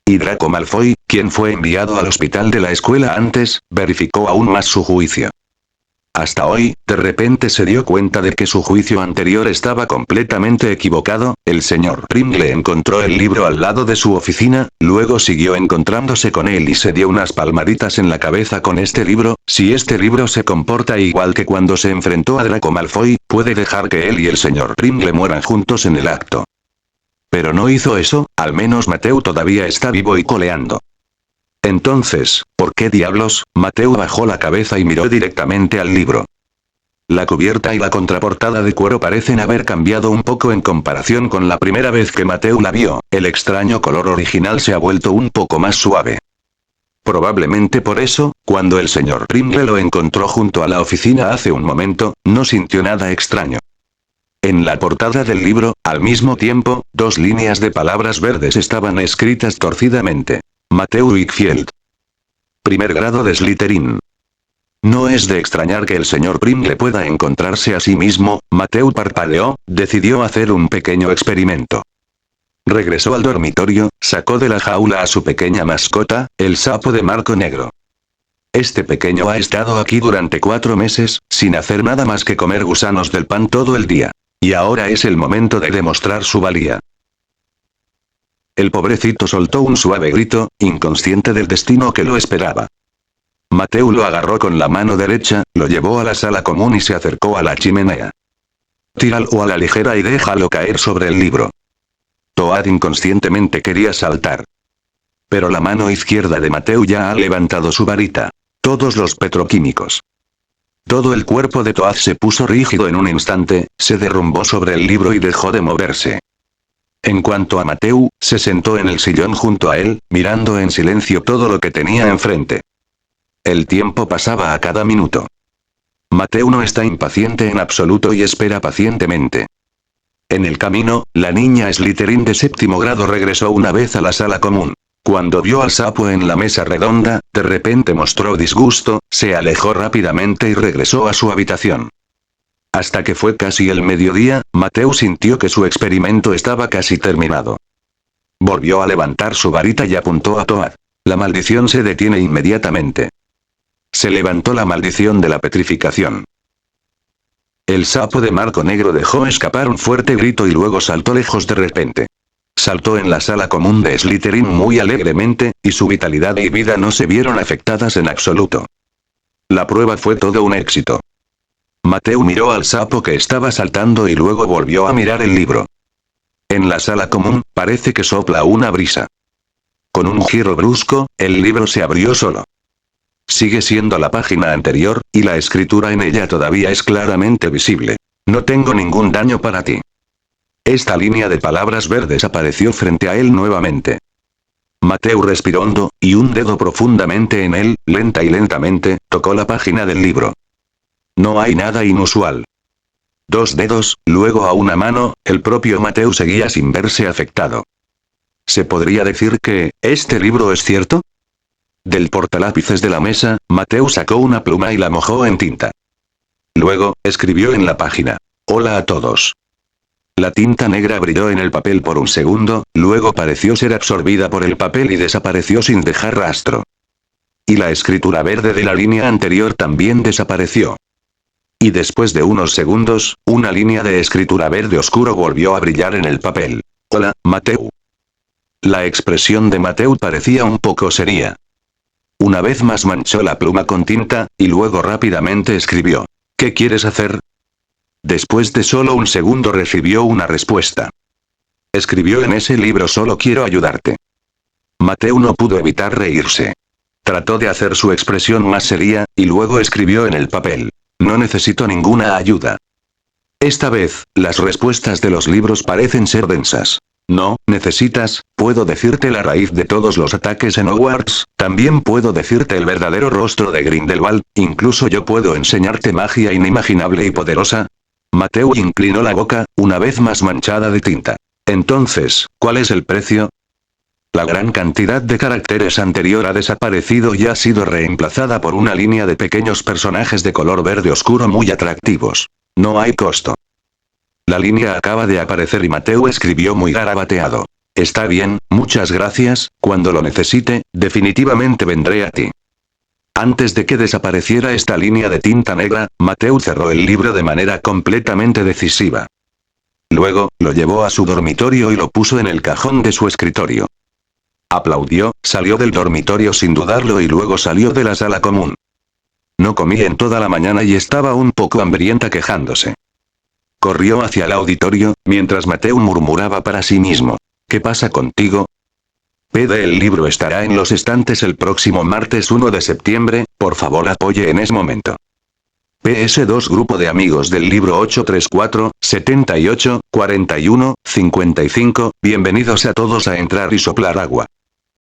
Y Draco Malfoy, quien fue enviado al hospital de la escuela antes, verificó aún más su juicio. Hasta hoy, de repente se dio cuenta de que su juicio anterior estaba completamente equivocado. El señor Pringle encontró el libro al lado de su oficina, luego siguió encontrándose con él y se dio unas palmaditas en la cabeza con este libro. Si este libro se comporta igual que cuando se enfrentó a Draco Malfoy, puede dejar que él y el señor Pringle mueran juntos en el acto. Pero no hizo eso, al menos Mateo todavía está vivo y coleando. Entonces, ¿por qué diablos? Mateo bajó la cabeza y miró directamente al libro. La cubierta y la contraportada de cuero parecen haber cambiado un poco en comparación con la primera vez que Mateo la vio. El extraño color original se ha vuelto un poco más suave. Probablemente por eso, cuando el señor Pringle lo encontró junto a la oficina hace un momento, no sintió nada extraño. En la portada del libro, al mismo tiempo, 2 líneas de palabras verdes estaban escritas torcidamente. Mateo Wakefield. Primer grado de Slytherin. No es de extrañar que el señor Pringle pueda encontrarse a sí mismo. Mateo parpadeó, decidió hacer un pequeño experimento. Regresó al dormitorio, sacó de la jaula a su pequeña mascota, el sapo de marco negro. Este pequeño ha estado aquí durante 4 meses, sin hacer nada más que comer gusanos del pan todo el día. Y ahora es el momento de demostrar su valía. El pobrecito soltó un suave grito, inconsciente del destino que lo esperaba. Mateo lo agarró con la mano derecha, lo llevó a la sala común y se acercó a la chimenea. Tíralo a la ligera y déjalo caer sobre el libro. Toad inconscientemente quería saltar. Pero la mano izquierda de Mateo ya ha levantado su varita. Todos los petroquímicos. Todo el cuerpo de Toad se puso rígido en un instante, se derrumbó sobre el libro y dejó de moverse. En cuanto a Mateo, se sentó en el sillón junto a él, mirando en silencio todo lo que tenía enfrente. El tiempo pasaba a cada minuto. Mateo no está impaciente en absoluto y espera pacientemente. En el camino, la niña Slytherin de 7º grado regresó una vez a la sala común. Cuando vio al sapo en la mesa redonda, de repente mostró disgusto, se alejó rápidamente y regresó a su habitación. Hasta que fue casi el mediodía, Mateo sintió que su experimento estaba casi terminado. Volvió a levantar su varita y apuntó a Toad. La maldición se detiene inmediatamente. Se levantó la maldición de la petrificación. El sapo de marco negro dejó escapar un fuerte grito y luego saltó lejos de repente. Saltó en la sala común de Slytherin muy alegremente, y su vitalidad y vida no se vieron afectadas en absoluto. La prueba fue todo un éxito. Mateo miró al sapo que estaba saltando y luego volvió a mirar el libro. En la sala común, parece que sopla una brisa. Con un giro brusco, el libro se abrió solo. Sigue siendo la página anterior, y la escritura en ella todavía es claramente visible. No tengo ningún daño para ti. Esta línea de palabras verdes apareció frente a él nuevamente. Mateo respiró hondo, y un dedo profundamente en él, lenta y lentamente, tocó la página del libro. No hay nada inusual. 2 dedos, luego a una mano, el propio Mateo seguía sin verse afectado. ¿Se podría decir que, este libro es cierto? Del portalápices de la mesa, Mateo sacó una pluma y la mojó en tinta. Luego, escribió en la página. Hola a todos. La tinta negra brilló en el papel por un segundo, luego pareció ser absorbida por el papel y desapareció sin dejar rastro. Y la escritura verde de la línea anterior también desapareció. Y después de unos segundos, una línea de escritura verde oscuro volvió a brillar en el papel. Hola, Mateo. La expresión de Mateo parecía un poco seria. Una vez más manchó la pluma con tinta, y luego rápidamente escribió. ¿Qué quieres hacer? Después de solo un segundo recibió una respuesta. Escribió en ese libro solo quiero ayudarte. Mateo no pudo evitar reírse. Trató de hacer su expresión más seria, y luego escribió en el papel. No necesito ninguna ayuda. Esta vez, las respuestas de los libros parecen ser densas. No, necesitas, puedo decirte la raíz de todos los ataques en Hogwarts, también puedo decirte el verdadero rostro de Grindelwald, incluso yo puedo enseñarte magia inimaginable y poderosa. Mateo inclinó la boca, una vez más manchada de tinta. Entonces, ¿cuál es el precio? La gran cantidad de caracteres anterior ha desaparecido y ha sido reemplazada por una línea de pequeños personajes de color verde oscuro muy atractivos. No hay costo. La línea acaba de aparecer y Mateo escribió muy garabateado. Está bien, muchas gracias, cuando lo necesite, definitivamente vendré a ti. Antes de que desapareciera esta línea de tinta negra, Mateo cerró el libro de manera completamente decisiva. Luego, lo llevó a su dormitorio y lo puso en el cajón de su escritorio. Aplaudió, salió del dormitorio sin dudarlo y luego salió de la sala común. No comí en toda la mañana y estaba un poco hambrienta quejándose. Corrió hacia el auditorio, mientras Mateo murmuraba para sí mismo. ¿Qué pasa contigo? El libro estará en los estantes el próximo martes 1 de septiembre, por favor apoye en ese momento. PS2 Grupo de amigos del libro 834, 78, 41, 55, bienvenidos a todos a entrar y soplar agua.